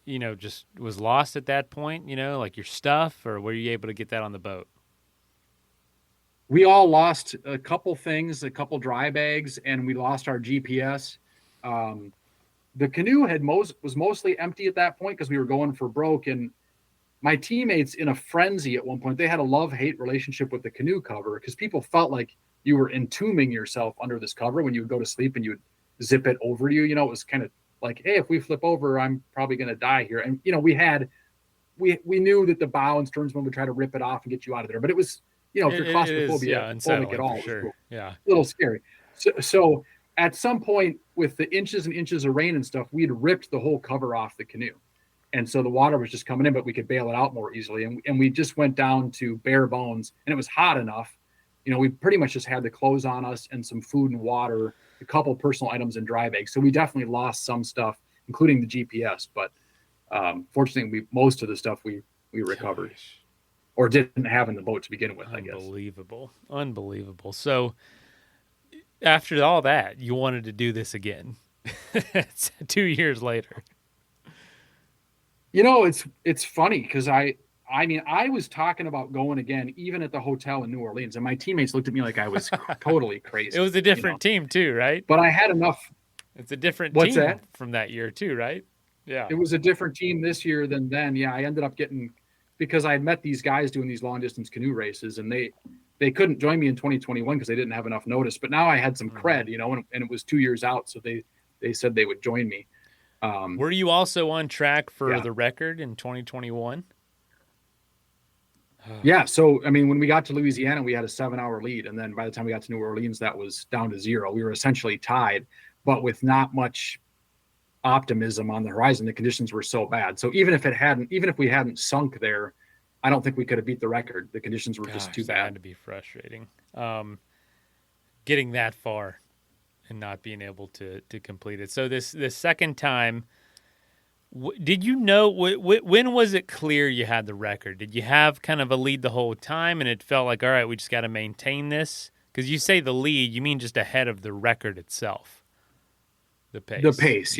you know, just was lost at that point, you know, like your stuff, or were you able to get that on the boat? We all lost a couple things, a couple dry bags, and we lost our GPS. The canoe was mostly empty at that point because we were going for broke. And my teammates, in a frenzy at one point, they had a love-hate relationship with the canoe cover, because people felt like you were entombing yourself under this cover when you would go to sleep and you would zip it over you. You know, it was kind of like, hey, if we flip over, I'm probably going to die here. And, you know, we knew that the bow and steersman would try to rip it off and get you out of there. But it was, you know, if you're claustrophobic at all, sure. Yeah. A little scary. So at some point, with the inches and inches of rain and stuff, we had ripped the whole cover off the canoe. And so the water was just coming in, but we could bail it out more easily. And we just went down to bare bones, and it was hot enough. You know, we pretty much just had the clothes on us and some food and water, a couple personal items and dry bags. So we definitely lost some stuff, including the GPS. But fortunately, most of the stuff we recovered or didn't have in the boat to begin with, I guess. Unbelievable. So after all that, you wanted to do this again. It's 2 years later. You know, it's funny because I was talking about going again, even at the hotel in New Orleans, and my teammates looked at me like I was totally crazy. It was a different team too, right? But I had enough. It's a different What's team that? From that year too, right? Yeah. It was a different team this year than then. Yeah, I ended up getting, because I had met these guys doing these long distance canoe races, and they couldn't join me in 2021 because they didn't have enough notice. But now I had some cred, you know, and it was 2 years out, so they said they would join me. Were you also on track for the record in 2021? Yeah. So, I mean, when we got to Louisiana, we had a 7-hour lead. And then by the time we got to New Orleans, that was down to 0. We were essentially tied, but with not much optimism on the horizon. The conditions were so bad. So even if we hadn't sunk there, I don't think we could have beat the record. The conditions were just too bad. That had to be frustrating. Getting that far and not being able to complete it. So this second time, did you know, when was it clear you had the record? Did you have kind of a lead the whole time and it felt like, all right, we just got to maintain this? Because you say the lead, you mean just ahead of the record itself. The pace. The pace.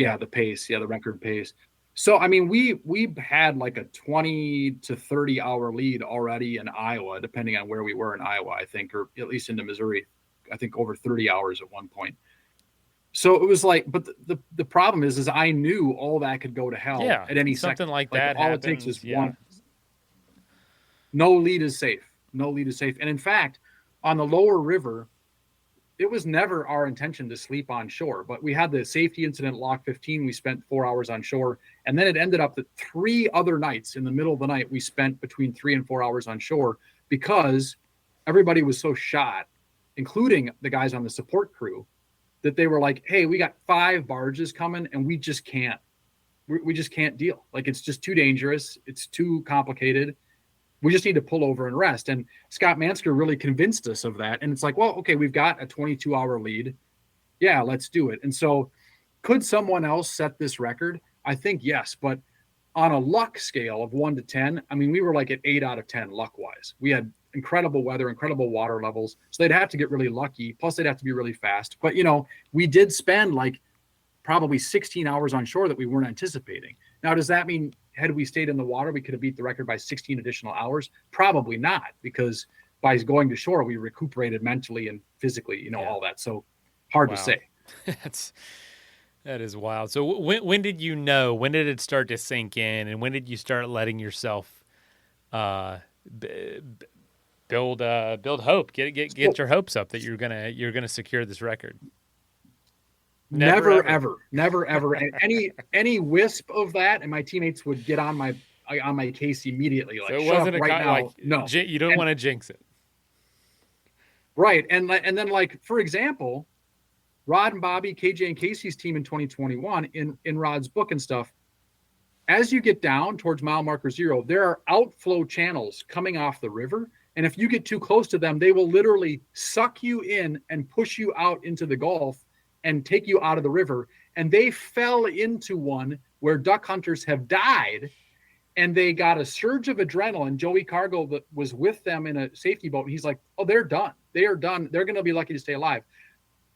Yeah, the record pace. So, I mean, we had like a 20 to 30 hour lead already in Iowa, depending on where we were in Iowa, I think, or at least into Missouri, I think over 30 hours at one point. So it was like, but the problem is I knew all that could go to hell at any second. Something like that all happens, it takes is one. No lead is safe. And in fact, on the lower river, it was never our intention to sleep on shore, but we had the safety incident Lock 15. We spent 4 hours on shore, and then it ended up that 3 other nights in the middle of the night, we spent between 3 and 4 hours on shore because everybody was so shot, including the guys on the support crew, that they were like, hey, we got 5 barges coming and we we just can't deal. Like, it's just too dangerous. It's too complicated. We just need to pull over and rest. And Scott Mansker really convinced us of that. And it's like, well, okay, we've got a 22-hour lead. Yeah, let's do it. And so could someone else set this record? I think yes. But on a luck scale of 1 to 10, I mean, we were like at 8 out of 10 luck-wise. We had incredible weather, incredible water levels. So they'd have to get really lucky. Plus, they'd have to be really fast. But, we did spend like probably 16 hours on shore that we weren't anticipating. Now, does that mean had we stayed in the water, we could have beat the record by 16 additional hours? Probably not, because by going to shore, we recuperated mentally and physically, all that. So hard to say. That is wild. So when did you know? When did it start to sink in, and when did you start letting yourself build hope, get your hopes up that you're gonna secure this record? Never ever. And any wisp of that, and my teammates would get on my case immediately. Like, so it wasn't no, you don't want to jinx it, right? And then, like, for example, Rod and Bobby, KJ and Casey's team in 2021, in Rod's book and stuff, as you get down towards mile marker 0, there are outflow channels coming off the river. And if you get too close to them, they will literally suck you in and push you out into the Gulf and take you out of the river. And they fell into one where duck hunters have died, and they got a surge of adrenaline. Joey Cargo that was with them in a safety boat, and he's like, oh, they're done. They are done. They're going to be lucky to stay alive.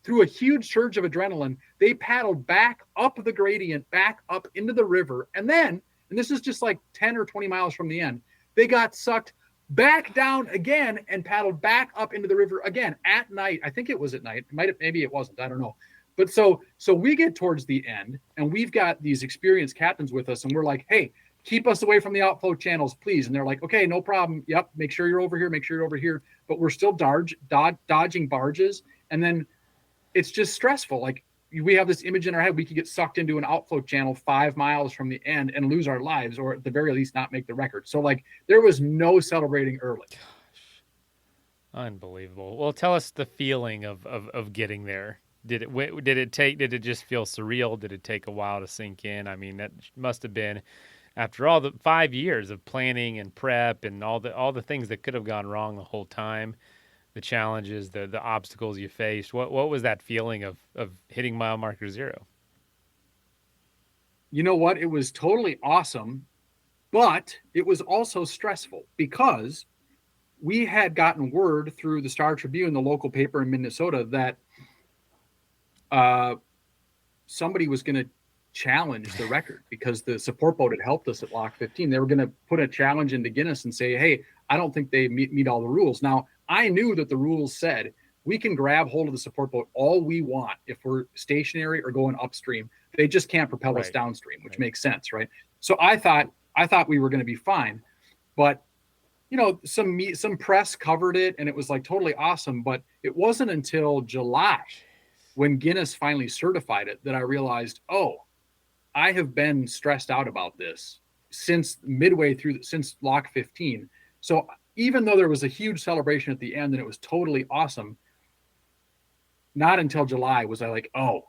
Through a huge surge of adrenaline, they paddled back up the gradient, back up into the river. And then, and this is just like 10 or 20 miles from the end, they got sucked back down again and paddled back up into the river again at night. I think it was at night. Maybe it wasn't. I don't know. But so we get towards the end, and we've got these experienced captains with us, and we're like, hey, keep us away from the outflow channels, please. And they're like, okay, no problem. Yep, make sure you're over here. Make sure you're over here. But we're still dodging barges. And then it's just stressful. Like, we have this image in our head. We could get sucked into an outflow channel 5 miles from the end and lose our lives, or at the very least not make the record. So, like, there was no celebrating early. Gosh, unbelievable. Well, tell us the feeling of getting there. Did it just feel surreal? Did it take a while to sink in? I mean, that must have been, after all the 5 years of planning and prep and all the things that could have gone wrong the whole time, the challenges, the obstacles you faced. What was that feeling of hitting mile marker 0? You know what? It was totally awesome, but it was also stressful because we had gotten word through the Star Tribune, the local paper in Minnesota, that somebody was going to challenge the record because the support boat had helped us at Lock 15. They were going to put a challenge into Guinness and say, hey, I don't think they meet all the rules. Now, I knew that the rules said we can grab hold of the support boat all we want if we're stationary or going upstream. They just can't propel us downstream, which makes sense, right? So I thought we were going to be fine. But, some press covered it, and it was like totally awesome. But it wasn't until July, when Guinness finally certified it, that I realized, oh, I have been stressed out about this since since Lock 15. So even though there was a huge celebration at the end and it was totally awesome, not until July was I like, oh,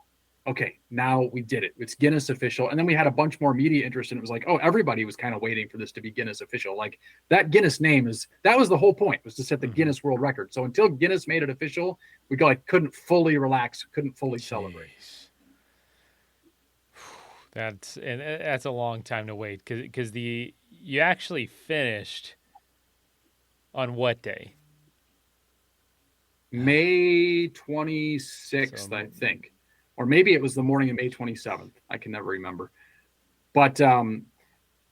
okay, now we did it. It's Guinness official. And then we had a bunch more media interest, and it was like, oh, everybody was kind of waiting for this to be Guinness official. Like, that Guinness name that was the whole point, was to set the Guinness World Record. So until Guinness made it official, we couldn't fully relax, couldn't fully celebrate. That's a long time to wait, because you actually finished on what day? May 26th, I think. Or maybe it was the morning of May 27th. I can never remember. But,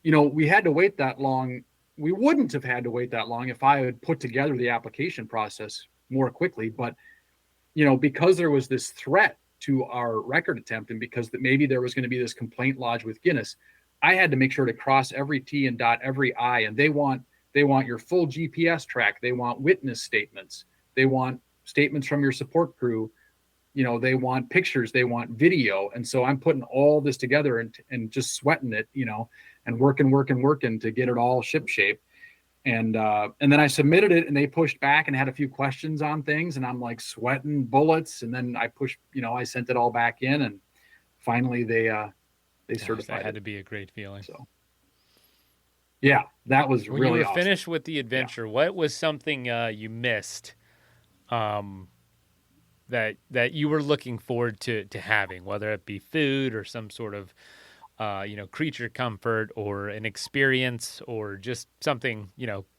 we had to wait that long. We wouldn't have had to wait that long if I had put together the application process more quickly. But, because there was this threat to our record attempt, and because that maybe there was going to be this complaint lodged with Guinness, I had to make sure to cross every T and dot every I. And they want your full GPS track. They want witness statements. They want statements from your support crew. They want pictures, they want video. And so I'm putting all this together and just sweating it, and working to get it all ship shape. And then I submitted it, and they pushed back and had a few questions on things, and I'm like sweating bullets. And then I pushed, I sent it all back in, and finally they They Gosh, certified that had it. to be a great feeling. So yeah, that was When really you were awesome. finished with the adventure, what was something you missed um, that you were looking forward to having, whether it be food or some sort of creature comfort or an experience or just something,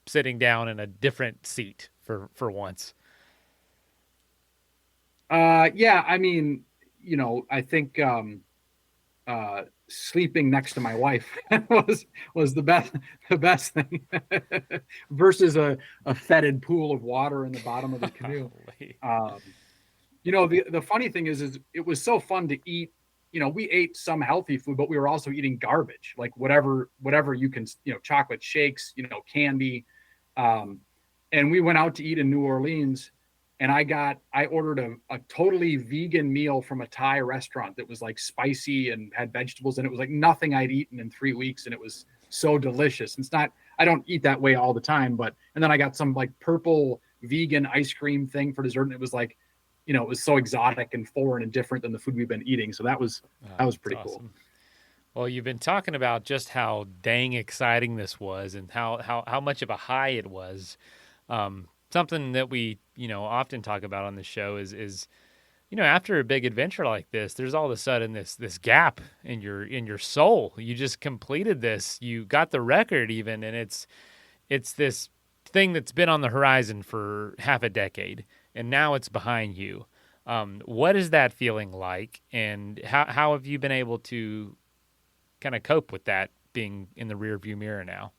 sitting down in a different seat for once? Yeah, I mean, I think sleeping next to my wife was the best thing versus a fetid pool of water in the bottom of the canoe. Golly. Um, the funny thing is it was so fun to eat. We ate some healthy food, but we were also eating garbage, like whatever you can, chocolate shakes, candy. Um, and we went out to eat in New Orleans, and I ordered a totally vegan meal from a Thai restaurant that was like spicy and had vegetables, and it was like nothing I'd eaten in 3 weeks, and it was so delicious. It's not, I don't eat that way all the time, and then I got some like purple vegan ice cream thing for dessert, and it was like, it was so exotic and foreign and different than the food we've been eating. So that was pretty That's cool. awesome. Well, you've been talking about just how dang exciting this was and how much of a high it was. Something that we, often talk about on the show is after a big adventure like this, there's all of a sudden this gap in your soul. You just completed this. You got the record even, and it's this thing that's been on the horizon for half a decade, and now it's behind you. What is that feeling like, and how have you been able to kind of cope with that being in the rearview mirror now?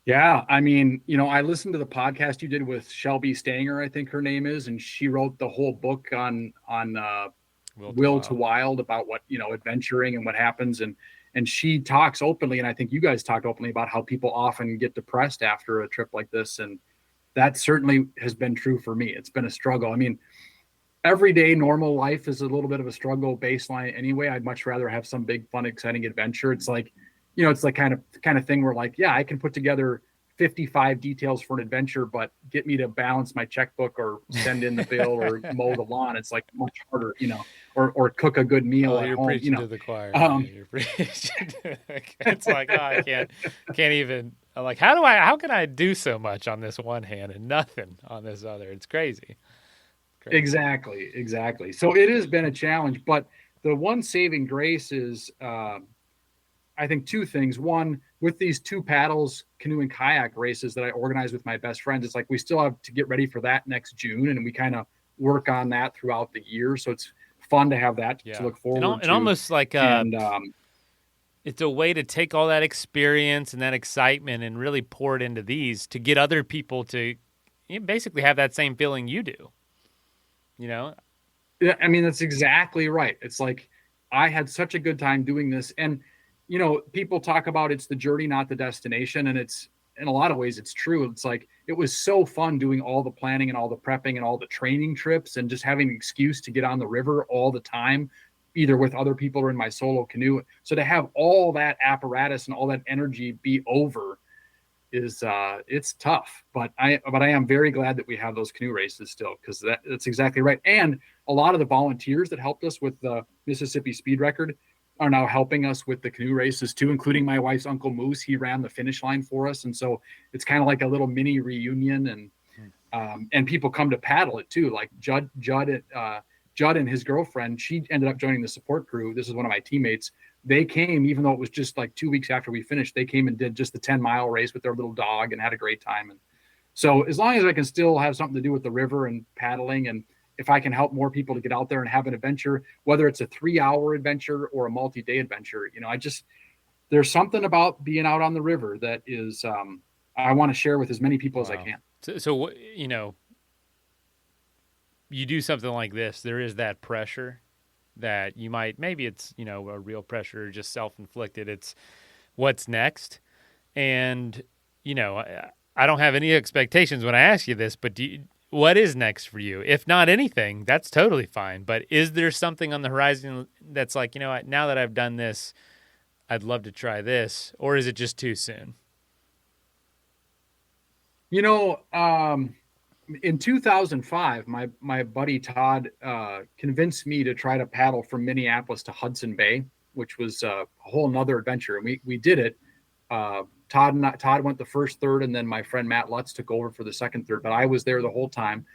Yeah, I mean, I listened to the podcast you did with Shelby Stanger, I think her name is, and she wrote the whole book on Will to Wild about what, adventuring and what happens, and she talks openly, and I think you guys talked openly about how people often get depressed after a trip like this, and that certainly has been true for me. It's been a struggle. I mean, everyday normal life is a little bit of a struggle baseline anyway. I'd much rather have some big, fun, exciting adventure. It's like, it's like kind of thing where like, yeah, I can put together 55 details for an adventure, but get me to balance my checkbook or send in the bill or mow the lawn. It's like much harder, or cook a good meal at You're home, preaching to the choir. Man. You're preaching. It's like, oh, I can't even. I'm like, how can I do so much on this one hand and nothing on this other? It's crazy. Exactly. So it has been a challenge, but the one saving grace is, I think, two things. One, with these two paddles canoe and kayak races that I organize with my best friends, it's like we still have to get ready for that next June, and we kind of work on that throughout the year. So it's fun to have that to look forward to. And almost like it's a way to take all that experience and that excitement and really pour it into these to get other people to basically have that same feeling you do. Yeah, I mean, that's exactly right. It's like I had such a good time doing this, and people talk about it's the journey, not the destination, and it's, in a lot of ways, it's true. It's like it was so fun doing all the planning and all the prepping and all the training trips and just having an excuse to get on the river all the time, either with other people or in my solo canoe. So to have all that apparatus and all that energy be over is it's tough, but I am very glad that we have those canoe races still, because that's exactly right. And a lot of the volunteers that helped us with the Mississippi speed record are now helping us with the canoe races too, including my wife's uncle Moose. He ran the finish line for us, and so it's kind of like a little mini reunion, and people come to paddle it too. Like Judd and his girlfriend, she ended up joining the support crew. This is one of my teammates. They came, even though it was just like 2 weeks after we finished, they came and did just the 10-mile race with their little dog and had a great time. And so as long as I can still have something to do with the river and paddling, and if I can help more people to get out there and have an adventure, whether it's a 3-hour adventure or a multi-day adventure, there's something about being out on the river that is, I want to share with as many people as I can. So, you do something like this, there is that pressure that you might, maybe it's, a real pressure, just self-inflicted. It's what's next. And, I don't have any expectations when I ask you this, but what is next for you? If not anything, that's totally fine. But is there something on the horizon that's like, now that I've done this, I'd love to try this, or is it just too soon? in 2005, my buddy Todd convinced me to try to paddle from Minneapolis to Hudson Bay, which was a whole nother adventure. And we did it. Todd went the first third, and then my friend Matt Lutz took over for the second third. But I was there the whole time,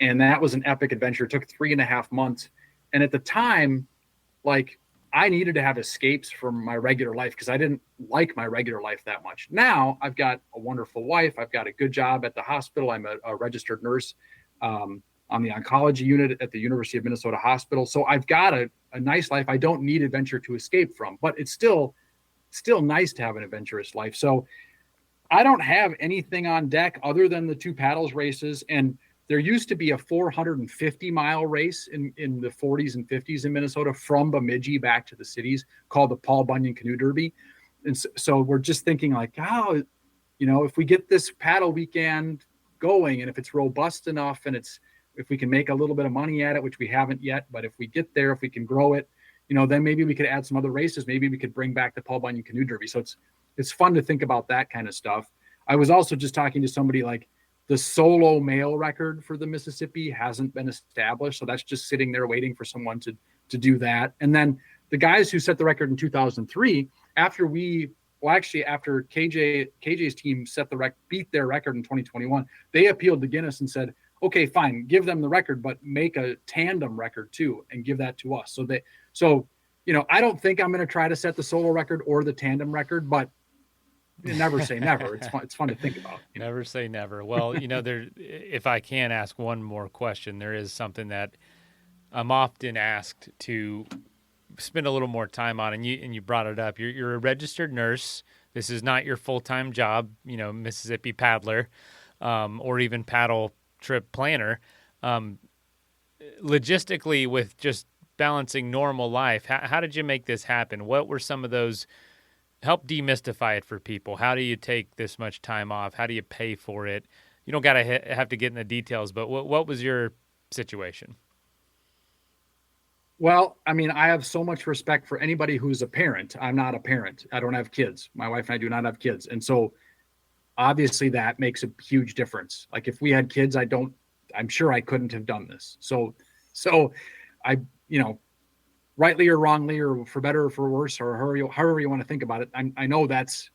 and that was an epic adventure. It took 3.5 months, and at the time, like, I needed to have escapes from my regular life because I didn't like my regular life that much. Now I've got a wonderful wife. I've got a good job at the hospital. I'm a registered nurse on the oncology unit at the University of Minnesota Hospital. So I've got a nice life. I don't need adventure to escape from, but it's still nice to have an adventurous life. So I don't have anything on deck other than the two paddles races. And there used to be a 450-mile race in the 40s and 50s in Minnesota from Bemidji back to the cities called the Paul Bunyan Canoe Derby. And so we're just thinking like, oh, if we get this paddle weekend going and if it's robust enough and if we can make a little bit of money at it, which we haven't yet, but if we get there, if we can grow it, then maybe we could add some other races. Maybe we could bring back the Paul Bunyan Canoe Derby. So it's fun to think about that kind of stuff. I was also just talking to somebody like, the solo male record for the Mississippi hasn't been established. So that's just sitting there waiting for someone to do that. And then the guys who set the record in 2003, after KJ's team beat their record in 2021, they appealed to Guinness and said, okay, fine, give them the record, but make a tandem record too and give that to us. So I don't think I'm going to try to set the solo record or the tandem record, but never say never. It's fun to think about. Never say never. Well, if I can ask one more question, there is something that I'm often asked to spend a little more time on, and you brought it up. You're a registered nurse. This is not your full-time job, Mississippi paddler, or even paddle trip planner. Logistically, with just balancing normal life, how did you make this happen? What were some of those? Help demystify it for people. How do you take this much time off? How do you pay for it? You don't got to have to get in the details, but what was your situation? Well, I mean, I have so much respect for anybody who's a parent. I'm not a parent. I don't have kids. My wife and I do not have kids. And so obviously that makes a huge difference. Like if we had kids, I'm sure I couldn't have done this. So I, rightly or wrongly, or for better or for worse, or however you want to think about it, I know that's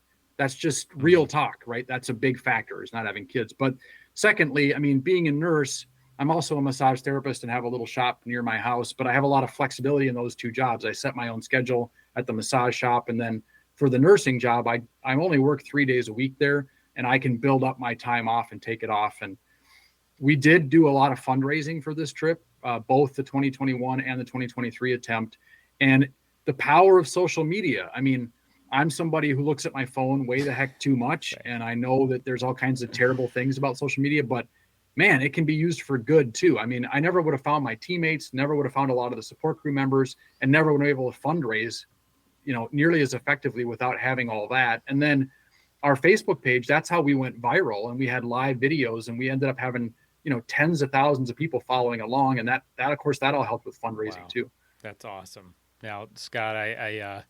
just real talk, right? That's a big factor, is not having kids. But secondly, I mean, being a nurse, I'm also a massage therapist and have a little shop near my house, but I have a lot of flexibility in those two jobs. I set my own schedule at the massage shop. And then for the nursing job, I only work 3 days a week there, and I can build up my time off and take it off. And we did do a lot of fundraising for this trip, both the 2021 and the 2023 attempt. And the power of social media. I mean, I'm somebody who looks at my phone way the heck too much. And I know that there's all kinds of terrible things about social media, but man, it can be used for good too. I mean, I never would have found my teammates, never would have found a lot of the support crew members, and never would have been able to fundraise, nearly as effectively without having all that. And then our Facebook page, that's how we went viral, and we had live videos, and we ended up having, tens of thousands of people following along. And that of course, that all helped with fundraising too. That's awesome. Now, Scott, I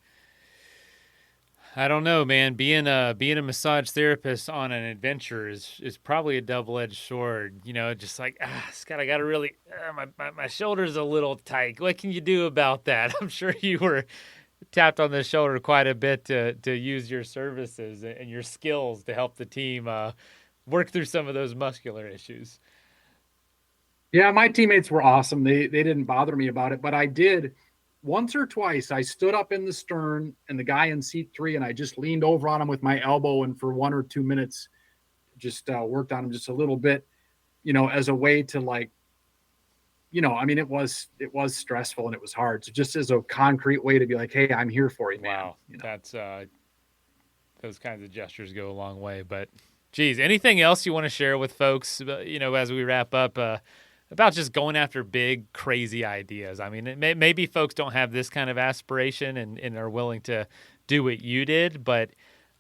don't know, man. Being a massage therapist on an adventure is probably a double-edged sword. Just like, Scott, I got to really, my shoulder's a little tight. What can you do about that? I'm sure you were tapped on the shoulder quite a bit to use your services and your skills to help the team work through some of those muscular issues. Yeah, my teammates were awesome. They didn't bother me about it, but I did. Once or twice, I stood up in the stern and the guy in seat 3, and I just leaned over on him with my elbow, and for 1 or 2 minutes, just worked on him just a little bit, as a way to I mean, it was stressful and it was hard. So just as a concrete way to be like, hey, I'm here for you, man. Wow, that's those kinds of gestures go a long way. But, geez, anything else you want to share with folks, as we wrap up? About just going after big, crazy ideas. I mean, maybe folks don't have this kind of aspiration and are willing to do what you did, but,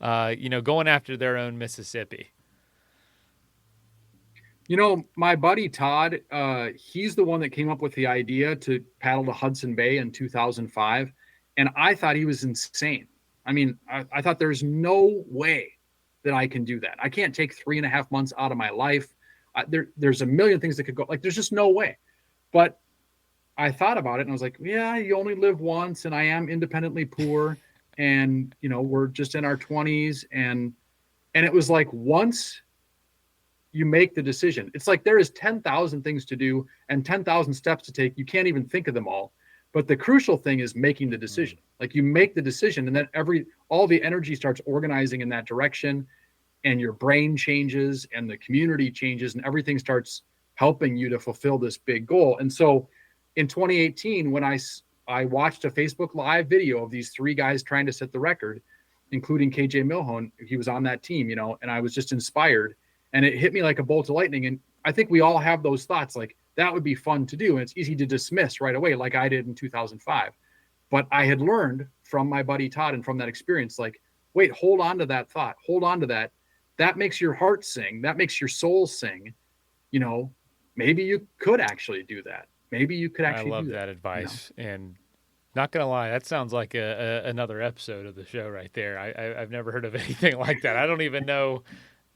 going after their own Mississippi. My buddy Todd, he's the one that came up with the idea to paddle to Hudson Bay in 2005, and I thought he was insane. I mean, I thought there's no way that I can do that. I can't take 3.5 months out of my life. There's a million things that could go. Like, there's just no way. But I thought about it and I was like, yeah, you only live once, and I am independently poor, and we're just in our 20s, and it was like, once you make the decision, it's like there is 10,000 things to do and 10,000 steps to take. You can't even think of them all. But the crucial thing is making the decision. Like, you make the decision, and then all the energy starts organizing in that direction, and your brain changes and the community changes, and everything starts helping you to fulfill this big goal. And so in 2018, when I watched a Facebook Live video of these 3 guys trying to set the record, including KJ Milhone, he was on that team, and I was just inspired, and it hit me like a bolt of lightning. And I think we all have those thoughts, like, that would be fun to do. And it's easy to dismiss right away, like I did in 2005. But I had learned from my buddy Todd and from that experience, like, wait, hold on to that thought. Hold on to that. That makes your heart sing. That makes your soul sing. Maybe you could actually do that. Maybe you could actually I love do that advice. And not going to lie, that sounds like another episode of the show right there. I've never heard of anything like that. I don't even know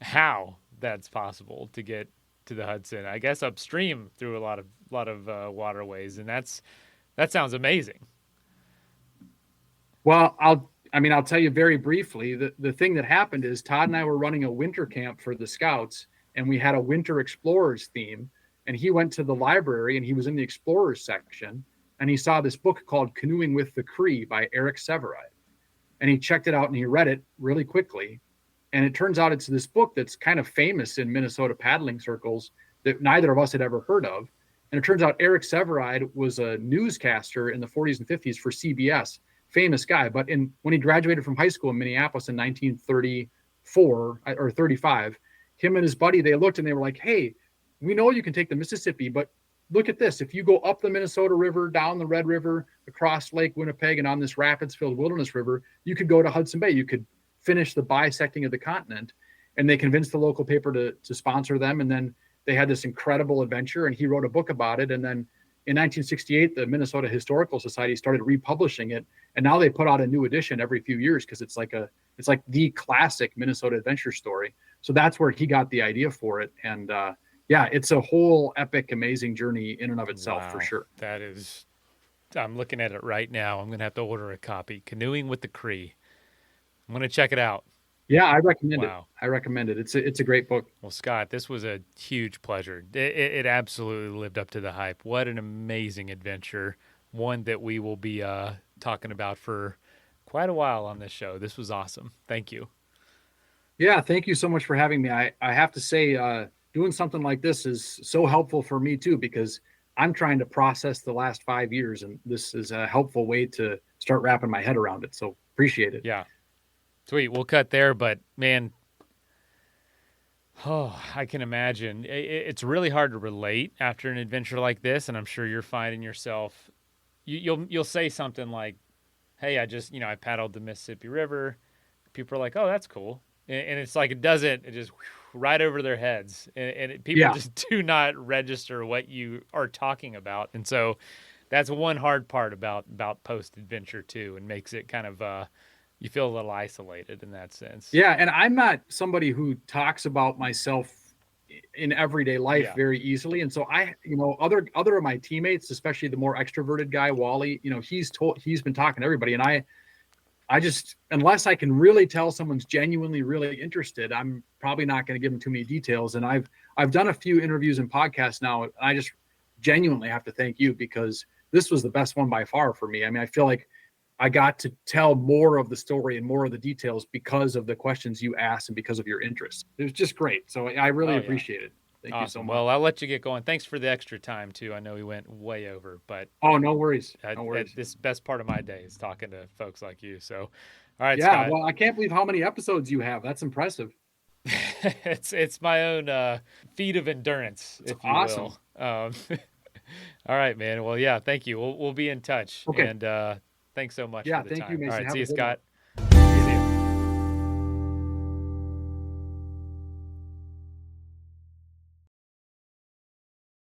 how that's possible to get to the Hudson. I guess upstream through a lot of waterways, and that sounds amazing. Well, I'll tell you very briefly. The thing that happened is Todd and I were running a winter camp for the Scouts, and we had a winter explorers theme. And he went to the library, and he was in the explorers section, and he saw this book called Canoeing with the Cree by Eric Severide. And he checked it out and he read it really quickly. And it turns out it's this book that's kind of famous in Minnesota paddling circles that neither of us had ever heard of. And it turns out Eric Severide was a newscaster in the 40s and 50s for CBS, famous guy. But when he graduated from high school in Minneapolis in 1934 or 35, him and his buddy, they looked and they were like, hey, we know you can take the Mississippi, but look at this. If you go up the Minnesota River, down the Red River, across Lake Winnipeg, and on this rapids-filled wilderness river, you could go to Hudson Bay. You could finish the bisecting of the continent. And they convinced the local paper to sponsor them. And then they had this incredible adventure, and he wrote a book about it. And then in 1968, the Minnesota Historical Society started republishing it. And now they put out a new edition every few years because it's like the classic Minnesota adventure story. So that's where he got the idea for it. And yeah, it's a whole epic, amazing journey in and of itself, for sure. That is, I'm looking at it right now. I'm going to have to order a copy. Canoeing with the Cree. I'm going to check it out. Yeah, I recommend it. I recommend it. It's a great book. Well, Scott, this was a huge pleasure. It absolutely lived up to the hype. What an amazing adventure. One that we will be talking about for quite a while on this show. This was awesome. Thank you. Yeah, thank you so much for having me. I have to say, doing something like this is so helpful for me too, because I'm trying to process the last 5 years, and this is a helpful way to start wrapping my head around it. So appreciate it. Yeah. Sweet. We'll cut there, but man, I can imagine it's really hard to relate after an adventure like this. And I'm sure you're finding yourself, you'll say something like, hey, I paddled the Mississippi River. People are like, oh, that's cool. And it's like, it just right over their heads. And people just do not register what you are talking about. And so that's one hard part about post-adventure too, and makes it kind of, you feel a little isolated in that sense. Yeah. And I'm not somebody who talks about myself in everyday life very easily. And so other of my teammates, especially the more extroverted guy, Wally, he's been talking to everybody. And I just, unless I can really tell someone's genuinely really interested, I'm probably not going to give them too many details. And I've done a few interviews and podcasts now, and I just genuinely have to thank you, because this was the best one by far for me. I mean, I feel like I got to tell more of the story and more of the details because of the questions you asked and because of your interest. It was just great. So I really appreciate it. Thank you so much. Well, I'll let you get going. Thanks for the extra time too. I know we went way over, but no worries. No worries. This best part of my day is talking to folks like you. So, all right, yeah. Scott. Well, I can't believe how many episodes you have. That's impressive. It's my own feat of endurance. It's awesome. All right, man. Well, yeah. Thank you. We'll be in touch. Okay. And thanks so much. For the thank time. you, Mason. All right, Have see you, Scott. One.